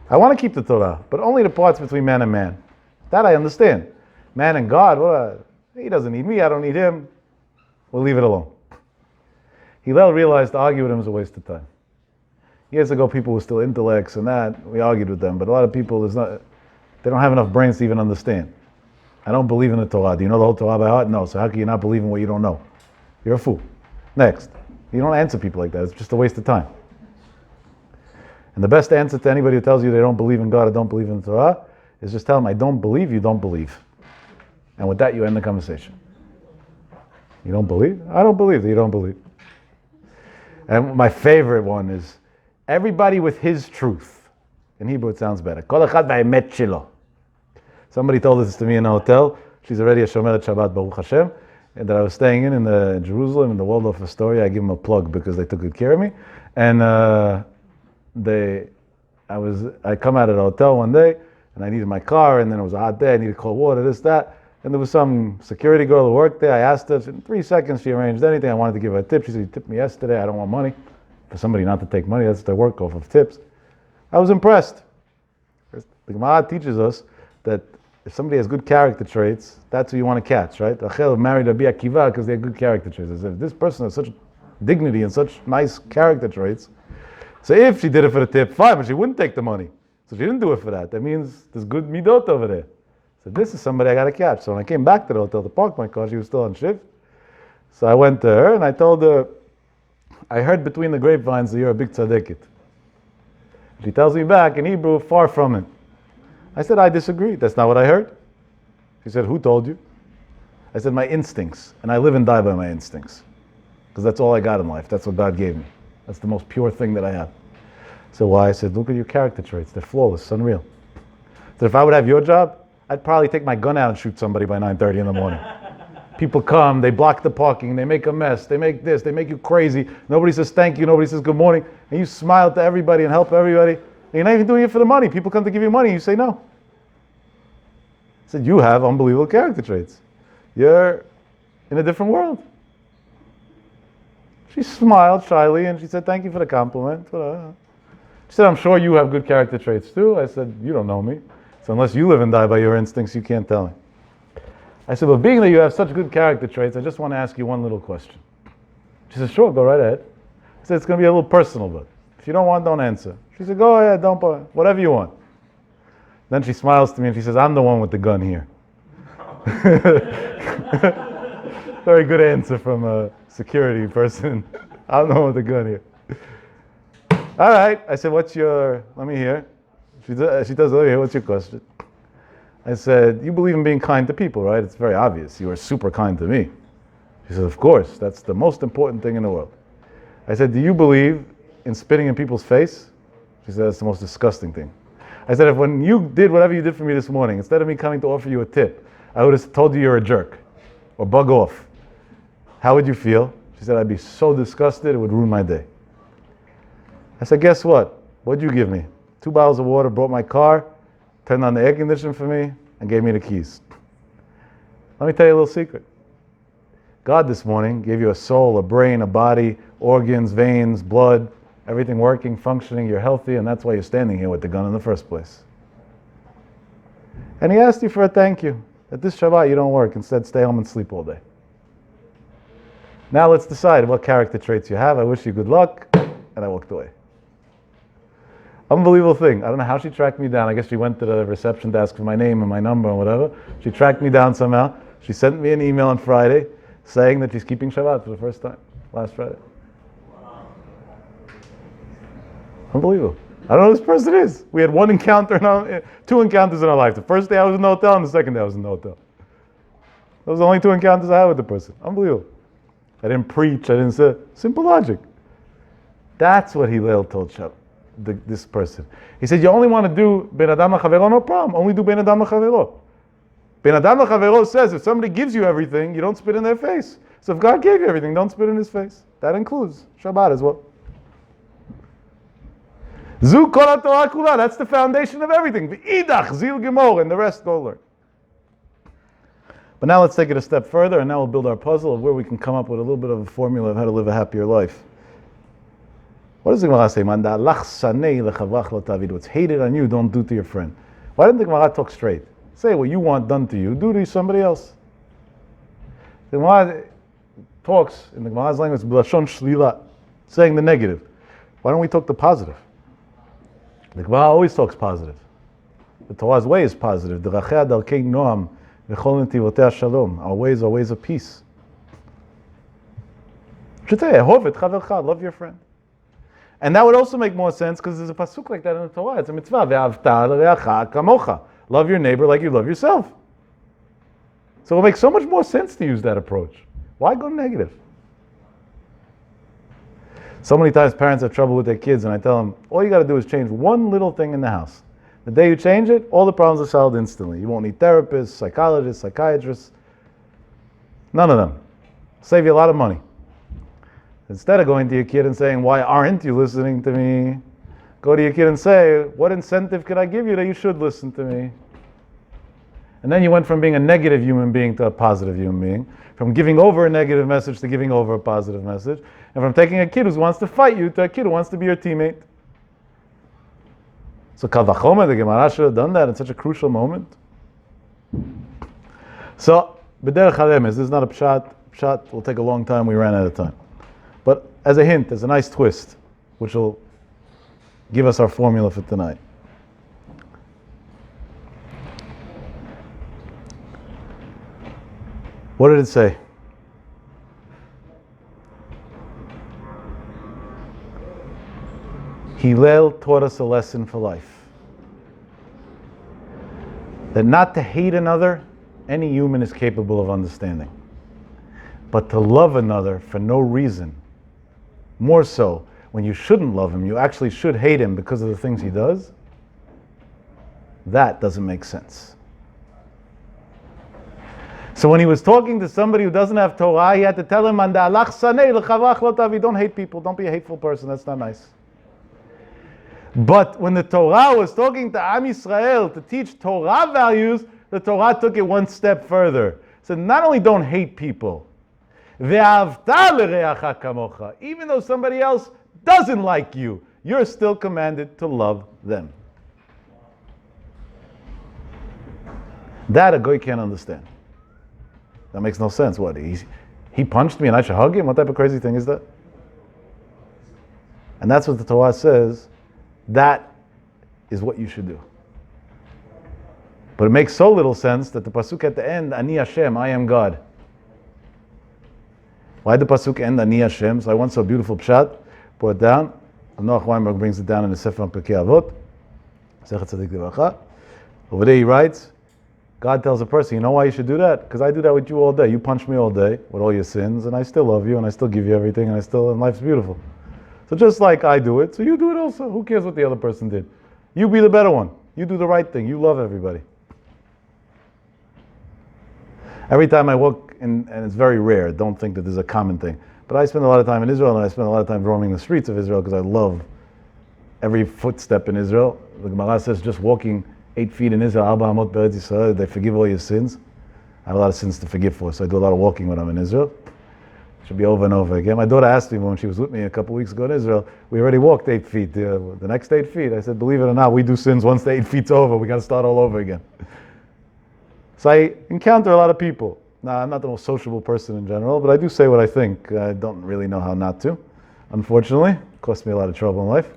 I want to keep the Torah, but only the parts between man and man. That I understand. Man and God, He doesn't need me, I don't need him. We'll leave it alone. Hillel realized to argue with him was a waste of time. Years ago, people were still intellects and that, we argued with them, but a lot of people, they don't have enough brains to even understand. I don't believe in the Torah. Do you know the whole Torah by heart? No, so how can you not believe in what you don't know? You're a fool. Next. You don't answer people like that, it's just a waste of time. And the best answer to anybody who tells you they don't believe in God or don't believe in the Torah is just tell them, I don't believe, you don't believe. And with that, you end the conversation. You don't believe? I don't believe that you don't believe. And my favorite one is, everybody with his truth. In Hebrew it sounds better. Kol echad v'emet shelo. Somebody told this to me in a hotel. She's already a Shomeret Shabbat, Baruch Hashem, and that I was staying in Jerusalem, in the Waldorf Astoria. I give them a plug because they took good care of me. And I come out of the hotel one day, and I needed my car, and then it was a hot day, I needed cold water, this, that. And there was some security girl who worked there. I asked her, in 3 seconds she arranged anything. I wanted to give her a tip. She said, you tipped me yesterday, I don't want money. For somebody not to take money, that's their work off of tips. I was impressed. The Gemara teaches us that if somebody has good character traits, that's who you want to catch, right? Rachel married Rabbi Akiva because they had good character traits. I said, if this person has such dignity and such nice character traits, so if she did it for the tip, fine, but she wouldn't take the money. So she didn't do it for that. That means there's good midot over there. So this is somebody I got to catch. So when I came back to the hotel to park my car, she was still on shift. So I went to her and I told her, I heard between the grapevines that you're a big tzaddiket. She tells me back in Hebrew, far from it. I said, I disagree. That's not what I heard. She said, who told you? I said, my instincts. And I live and die by my instincts. Because that's all I got in life. That's what God gave me. That's the most pure thing that I have. So why? I said, look at your character traits. They're flawless. It's unreal. So if I would have your job, I'd probably take my gun out and shoot somebody by 9:30 in the morning. People come, they block the parking, they make a mess, they make this, they make you crazy. Nobody says thank you, nobody says good morning. And you smile to everybody and help everybody. And you're not even doing it for the money. People come to give you money, you say no. I said, you have unbelievable character traits. You're in a different world. She smiled shyly and she said, thank you for the compliment. She said, I'm sure you have good character traits too. I said, you don't know me. So unless you live and die by your instincts, you can't tell me. I said, well, being that you have such good character traits, I just want to ask you one little question. She said, sure, go right ahead. I said, it's going to be a little personal, but if you don't want, don't answer. She said, go ahead, don't, whatever you want. Then she smiles to me and she says, I'm the one with the gun here. Very good answer from a security person. I'm the one with the gun here. All right. I said, let me hear. She does, let me hear, what's your question? I said, you believe in being kind to people, right? It's very obvious. You are super kind to me. She said, of course. That's the most important thing in the world. I said, do you believe in spitting in people's face? She said, that's the most disgusting thing. I said, if when you did whatever you did for me this morning, instead of me coming to offer you a tip, I would have told you you're a jerk or bug off, how would you feel? She said, I'd be so disgusted, it would ruin my day. I said, guess what? What'd you give me? 2 bottles of water, brought my car, turned on the air conditioner for me, and gave me the keys. Let me tell you a little secret. God this morning gave you a soul, a brain, a body, organs, veins, blood, everything working, functioning, you're healthy, and that's why you're standing here with the gun in the first place. And he asked you for a thank you. That this Shabbat you don't work, instead stay home and sleep all day. Now let's decide what character traits you have. I wish you good luck, and I walked away. Unbelievable thing. I don't know how she tracked me down. I guess she went to the reception to ask for my name and my number and whatever. She tracked me down somehow. She sent me an email on Friday saying that she's keeping Shabbat for the first time, last Friday. Wow. Unbelievable. I don't know who this person is. We had 2 encounters in our life. The first day I was in the hotel and the second day I was in the hotel. Those are the only 2 encounters I had with the person. Unbelievable. I didn't preach. I didn't say. Simple logic. That's what Hillel told this person. He said, you only want to do Ben Adam LaChavero, no problem. Only do Ben Adam LaChavero. Ben Adam LaChavero says if somebody gives you everything, you don't spit in their face. So if God gave you everything, don't spit in his face. That includes Shabbat as well. Zu kol haTorah kula. That's the foundation of everything. V'idach zil gemor, and the rest go learn. But now let's take it a step further, and now we'll build our puzzle of where we can come up with a little bit of a formula of how to live a happier life. What does the Gemara say? What's hated on you, don't do to your friend. Why didn't the Gemara talk straight? Say what you want done to you, do to somebody else. The Gemara talks, in the Gemara's language, b'lashon shlila, saying the negative. Why don't we talk the positive? The Gemara always talks positive. The Torah's way is positive. Derachea darkei noam v'chol netivotei shalom. Our ways are ways of peace. Should say, "Ehov et chavercha," love your friend. And that would also make more sense because there's a pasuk like that in the Torah. It's a mitzvah. Ve'avta l'reacha kamocha. Love your neighbor like you love yourself. So it makes so much more sense to use that approach. Why go negative? So many times parents have trouble with their kids, and I tell them, all you got to do is change one little thing in the house. The day you change it, all the problems are solved instantly. You won't need therapists, psychologists, psychiatrists. None of them. Save you a lot of money. Instead of going to your kid and saying, why aren't you listening to me? Go to your kid and say, what incentive can I give you that you should listen to me? And then you went from being a negative human being to a positive human being, from giving over a negative message to giving over a positive message, and from taking a kid who wants to fight you to a kid who wants to be your teammate. So Kal V'chomer, the Gemara should have done that in such a crucial moment. So, B'derech HaRemez, this is not a pshat. Pshat will take a long time, we ran out of time. But as a hint, as a nice twist, which will give us our formula for tonight. What did it say? Hillel taught us a lesson for life. That not to hate another, any human is capable of understanding. But to love another for no reason, more so, when you shouldn't love him, you actually should hate him because of the things he does, that doesn't make sense. So when he was talking to somebody who doesn't have Torah, he had to tell him, don't hate people, don't be a hateful person, that's not nice. But when the Torah was talking to Am Yisrael to teach Torah values, the Torah took it one step further. So not only don't hate people, even though somebody else doesn't like you, you're still commanded to love them. That a goy can't understand. That makes no sense. What? He punched me and I should hug him? What type of crazy thing is that? And that's what the Torah says. That is what you should do. But it makes so little sense that the pasuk at the end, Ani Hashem, I am God. Why did the pasuk end Ani Hashem? So I once saw a beautiful pshat, brought down. Noach Weinberg brings it down in the Sefer on Pirkei Avot. Over there he writes, God tells a person, you know why you should do that? Because I do that with you all day. You punch me all day with all your sins, and I still love you, and I still give you everything, and life's beautiful. So just like I do it, so you do it also. Who cares what the other person did? You be the better one. You do the right thing. You love everybody. Every time I walk, and it's very rare, don't think that this is a common thing, but I spend a lot of time in Israel, and I spend a lot of time roaming the streets of Israel because I love every footstep in Israel. The Gemara says just walking 8 feet in Israel, Arba Amot Be'eretz Yisrael, they forgive all your sins. I have a lot of sins to forgive for, so I do a lot of walking when I'm in Israel. It should be over and over again. My daughter asked me when she was with me a couple of weeks ago in Israel, we already walked 8 feet. The next 8 feet, I said, believe it or not, we do sins once the 8 feet's over. We got to start all over again. So I encounter a lot of people. Now, I'm not the most sociable person in general, but I do say what I think. I don't really know how not to, unfortunately. It costs me a lot of trouble in life.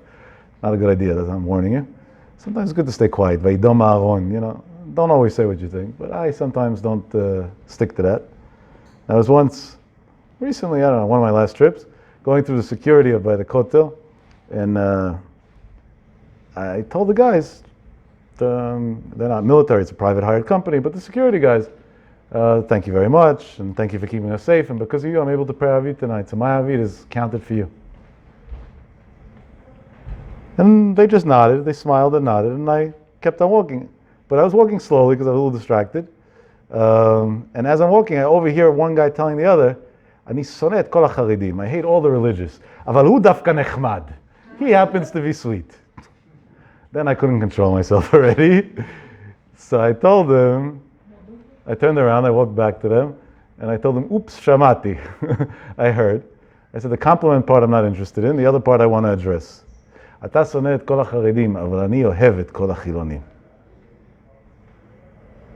Not a good idea, that I'm warning you. Sometimes it's good to stay quiet. Vayidom Aaron, don't always say what you think, but I sometimes don't stick to that. I was once, recently, I don't know, one of my last trips, going through the security by the Kotel, and I told the guys, they're not military, it's a private hired company, but the security guys, thank you very much, and thank you for keeping us safe, and because of you, I'm able to pray Avit tonight, so my Avit is counted for you. And they just nodded, they smiled and nodded, and I kept on walking. But I was walking slowly because I was a little distracted. And as I'm walking, I overhear one guy telling the other, Ani soneh et kol hacharidim, I hate all the religious. Aval hu dafka nechmad. He happens to be sweet. Then I couldn't control myself already. So I told them, I turned around, I walked back to them, and I told them, oops, shamati. I heard. I said, the compliment part I'm not interested in, the other part I want to address. אתה שונא את כל החרדים, אבל אני אוהב את כל החילונים.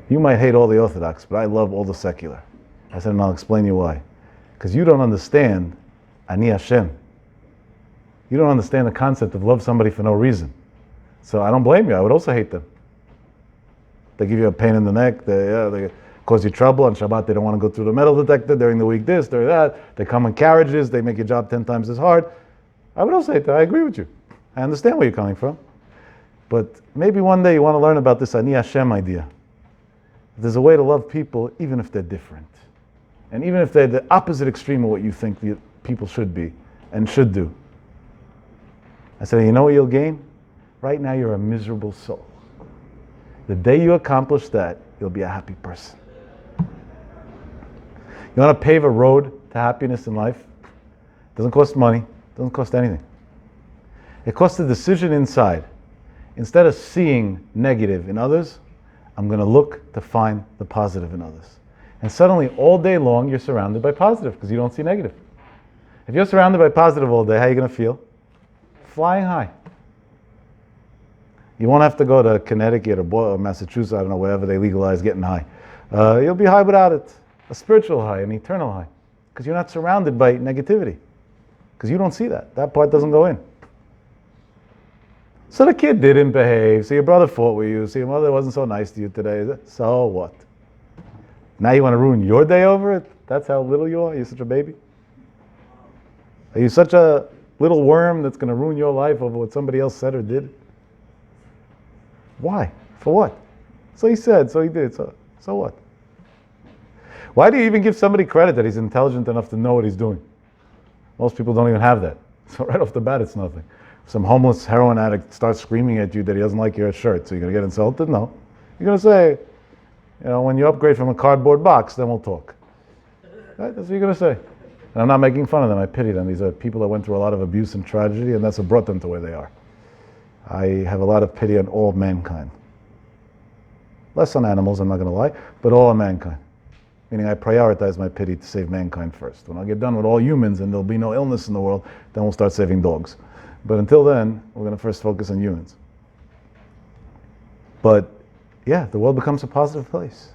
You might hate all the Orthodox, but I love all the secular. I said, and I'll explain you why. Because you don't understand Ani Hashem. You don't understand the concept of love somebody for no reason. So I don't blame you. I would also hate them. They give you a pain in the neck. They cause you trouble. On Shabbat, they don't want to go through the metal detector. During the week, this, during that. They come in carriages. They make your job 10 times as hard. I would also hate that. I agree with you. I understand where you're coming from. But maybe one day you want to learn about this Ani Hashem idea. There's a way to love people even if they're different. And even if they're the opposite extreme of what you think the people should be and should do. I said, you know what you'll gain? Right now you're a miserable soul. The day you accomplish that, you'll be a happy person. You want to pave a road to happiness in life? It doesn't cost money. It doesn't cost anything. It costs a decision inside. Instead of seeing negative in others, I'm going to look to find the positive in others. And suddenly, all day long, you're surrounded by positive because you don't see negative. If you're surrounded by positive all day, how are you going to feel? Flying high. You won't have to go to Connecticut or Massachusetts, I don't know, wherever they legalize getting high. You'll be high without it. A spiritual high, an eternal high. Because you're not surrounded by negativity. Because you don't see that. That part doesn't go in. So the kid didn't behave. So your brother fought with you. So your mother wasn't so nice to you today. So what? Now you want to ruin your day over it? That's how little you are? You're such a baby? Are you such a little worm that's going to ruin your life over what somebody else said or did? Why? For what? So he said, so he did. So what? Why do you even give somebody credit that he's intelligent enough to know what he's doing? Most people don't even have that. So right off the bat, it's nothing. Some homeless heroin addict starts screaming at you that he doesn't like your shirt, so you're going to get insulted? No. You're going to say, when you upgrade from a cardboard box, then we'll talk. Right? That's what you're going to say. And I'm not making fun of them. I pity them. These are people that went through a lot of abuse and tragedy, and that's what brought them to where they are. I have a lot of pity on all mankind. Less on animals, I'm not going to lie, but all on mankind. Meaning I prioritize my pity to save mankind first. When I get done with all humans and there'll be no illness in the world, then we'll start saving dogs. But until then, we're going to first focus on humans. But yeah, the world becomes a positive place.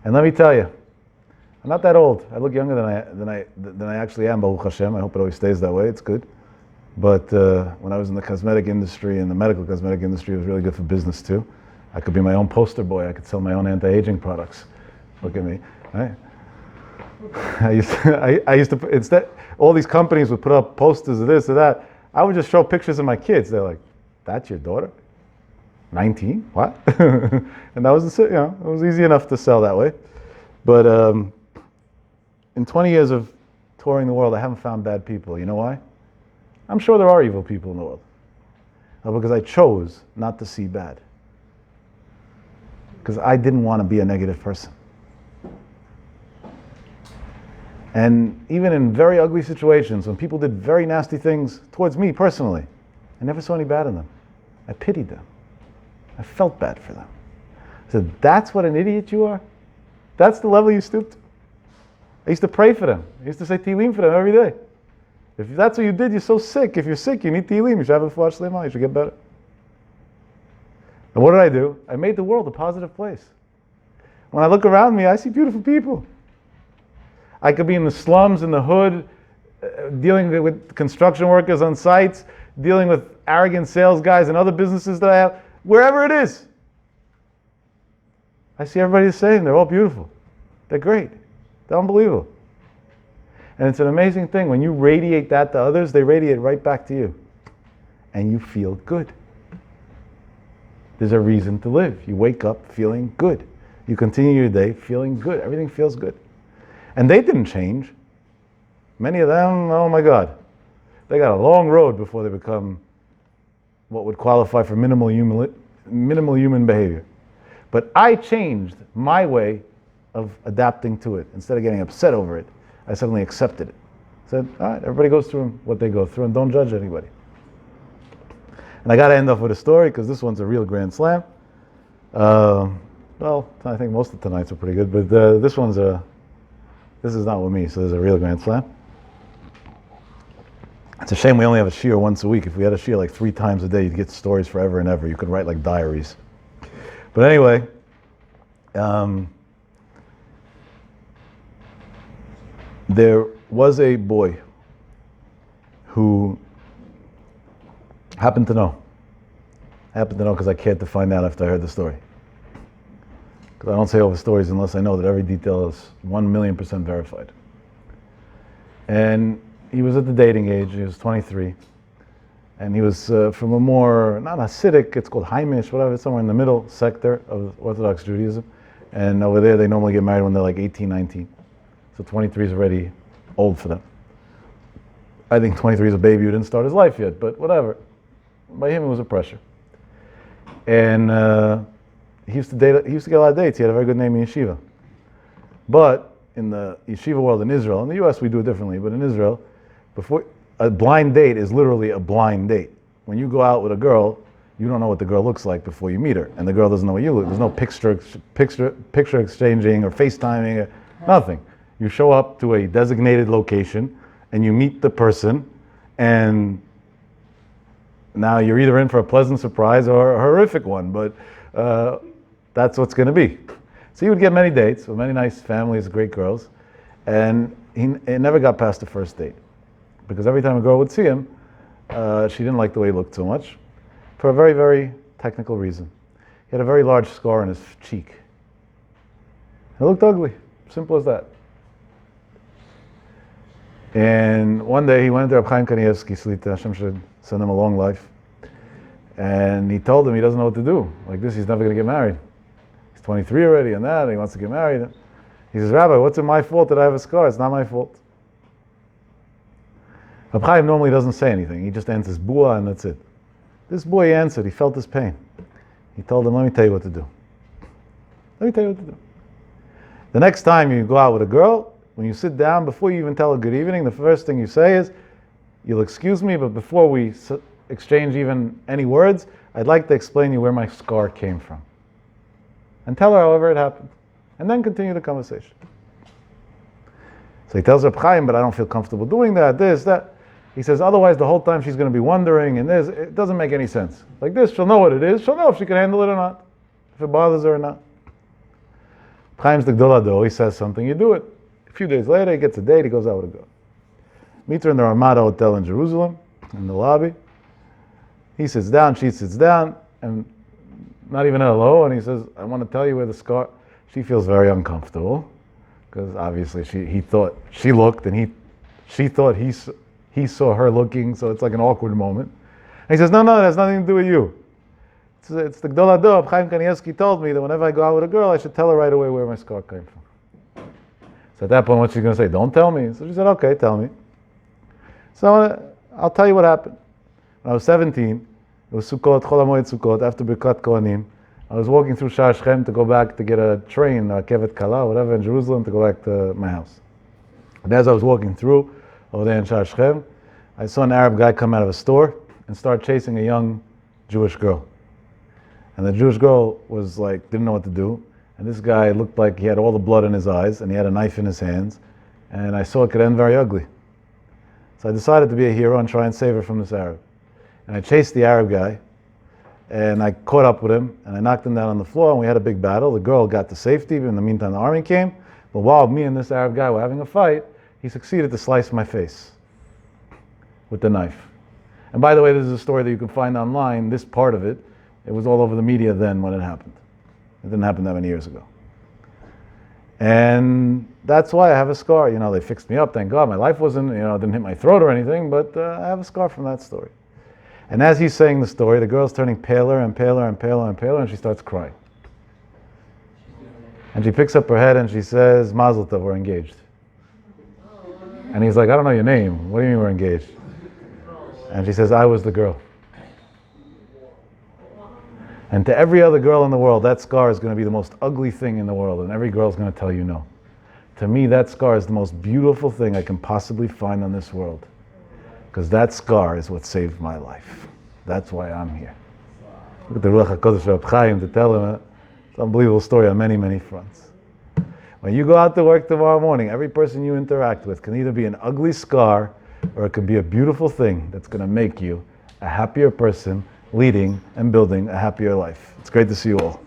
And let me tell you, I'm not that old. I look younger than I actually am, Baruch Hashem. I hope it always stays that way. It's good. But when I was in the cosmetic industry and the medical cosmetic industry, it was really good for business too. I could be my own poster boy. I could sell my own anti-aging products. Look at me. Right? I used to instead, all these companies would put up posters of this or that. I would just show pictures of my kids. They're like, "That's your daughter? 19? What?" And that was, it was easy enough to sell that way. But in 20 years of touring the world, I haven't found bad people. You know why? I'm sure there are evil people in the world. Because I chose not to see bad. Because I didn't want to be a negative person. And even in very ugly situations, when people did very nasty things towards me personally, I never saw any bad in them. I pitied them. I felt bad for them. I said, that's what an idiot you are? That's the level you stooped to? I used to pray for them. I used to say Tehillim for them every day. If that's what you did, you're so sick. If you're sick, you need Tehillim. You should have a Fuach Shlema. You should get better. And what did I do? I made the world a positive place. When I look around me, I see beautiful people. I could be in the slums, in the hood, dealing with construction workers on sites, dealing with arrogant sales guys and other businesses that I have, wherever it is. I see everybody the same. They're all beautiful. They're great. They're unbelievable. And it's an amazing thing. When you radiate that to others, they radiate right back to you. And you feel good. There's a reason to live. You wake up feeling good. You continue your day feeling good. Everything feels good. And they didn't change. Many of them, oh my God, they got a long road before they become what would qualify for minimal human behavior. But I changed my way of adapting to it. Instead of getting upset over it, I suddenly accepted it. I said, all right, everybody goes through what they go through and don't judge anybody. And I got to end off with a story because this one's a real grand slam. Well, I think most of tonight's are pretty good, but this is not with me, so there's a real grand slam. It's a shame we only have a shiur once a week. If we had a shiur like 3 times a day, you'd get stories forever and ever. You could write like diaries. But anyway, There was a boy who happened to know. I happened to know because I cared to find out after I heard the story. Because I don't say over stories unless I know that every detail is 1,000,000% verified. And he was at the dating age. He was 23. And he was from a more, not Hasidic, it's called Haimish, whatever, somewhere in the middle sector of Orthodox Judaism. And over there, they normally get married when they're like 18, 19. So 23 is already old for them. I think 23 is a baby who didn't start his life yet, but whatever. By him, it was a pressure. And he used to get a lot of dates. He had a very good name in yeshiva. But in the yeshiva world in Israel, in the US we do it differently, but in Israel, a blind date is literally a blind date. When you go out with a girl, you don't know what the girl looks like before you meet her, and the girl doesn't know what you look. There's no picture exchanging or FaceTiming, or nothing. You show up to a designated location, and you meet the person, and now you're either in for a pleasant surprise or a horrific one, but that's what's going to be. So he would get many dates with many nice families, great girls, and it never got past the first date. Because every time a girl would see him, she didn't like the way he looked so much, for a very, very technical reason. He had a very large scar on his cheek. It looked ugly, simple as that. And one day he went to Reb Chaim Kanievsky, Slita, Hashem should send him a long life. And he told him he doesn't know what to do. Like this, he's never going to get married. He's 23 already and that, and he wants to get married. He says, Rabbi, what's it my fault that I have a scar? It's not my fault. Reb Chaim normally doesn't say anything. He just answers bua and that's it. This boy answered. He felt his pain. He told him, let me tell you what to do. Let me tell you what to do. The next time you go out with a girl, when you sit down, before you even tell her good evening, the first thing you say is, you'll excuse me, but before we exchange even any words, I'd like to explain to you where my scar came from. And tell her however it happened. And then continue the conversation. So he tells Reb Chaim, but I don't feel comfortable doing that, this, that. He says, otherwise the whole time she's going to be wondering, and this, it doesn't make any sense. Like this, she'll know what it is. She'll know if she can handle it or not. If it bothers her or not. Chaim's the Gdol Hador, he says something, you do it. A few days later, he gets a date, he goes out with a girl. Meet her in the Ramada Hotel in Jerusalem, in the lobby. He sits down, she sits down, and not even hello, and he says, I want to tell you where the scar... She feels very uncomfortable, because obviously he thought she looked, and she thought he saw her looking, so it's like an awkward moment. And he says, no, it has nothing to do with you. It's the Gdol Hador. Chaim Kanievsky told me that whenever I go out with a girl, I should tell her right away where my scar came from. So at that point, what's she going to say? Don't tell me. So she said, okay, tell me. So I'll tell you what happened. When I was 17, it was Sukkot, Chol HaMoed Sukkot, after Birkat Kohanim. I was walking through Shar Shechem to go back to get a train, a Kevet Kala, whatever, in Jerusalem, to go back to my house. And as I was walking through, over there in Shar Shechem, I saw an Arab guy come out of a store and start chasing a young Jewish girl. And the Jewish girl was like, didn't know what to do. And this guy looked like he had all the blood in his eyes and he had a knife in his hands. And I saw it could end very ugly. So I decided to be a hero and try and save her from this Arab. And I chased the Arab guy and I caught up with him and I knocked him down on the floor and we had a big battle. The girl got to safety. In the meantime, the army came. But while me and this Arab guy were having a fight, he succeeded to slice my face with the knife. And by the way, this is a story that you can find online. This part of it, it was all over the media then when it happened. It didn't happen that many years ago. And that's why I have a scar. You know, they fixed me up, thank God. My life wasn't, didn't hit my throat or anything, but I have a scar from that story. And as he's saying the story, the girl's turning paler and paler and paler and paler, and she starts crying. And she picks up her head and she says, Mazel Tov, we're engaged. And he's like, I don't know your name. What do you mean we're engaged? And she says, I was the girl. And to every other girl in the world, that scar is going to be the most ugly thing in the world, and every girl is going to tell you no. To me, that scar is the most beautiful thing I can possibly find on this world. Because that scar is what saved my life. That's why I'm here. Look at the Ruach HaKodesh Reb Chaim to tell him it's an unbelievable story on many, many fronts. When you go out to work tomorrow morning, every person you interact with can either be an ugly scar or it could be a beautiful thing that's going to make you a happier person, leading and building a happier life. It's great to see you all.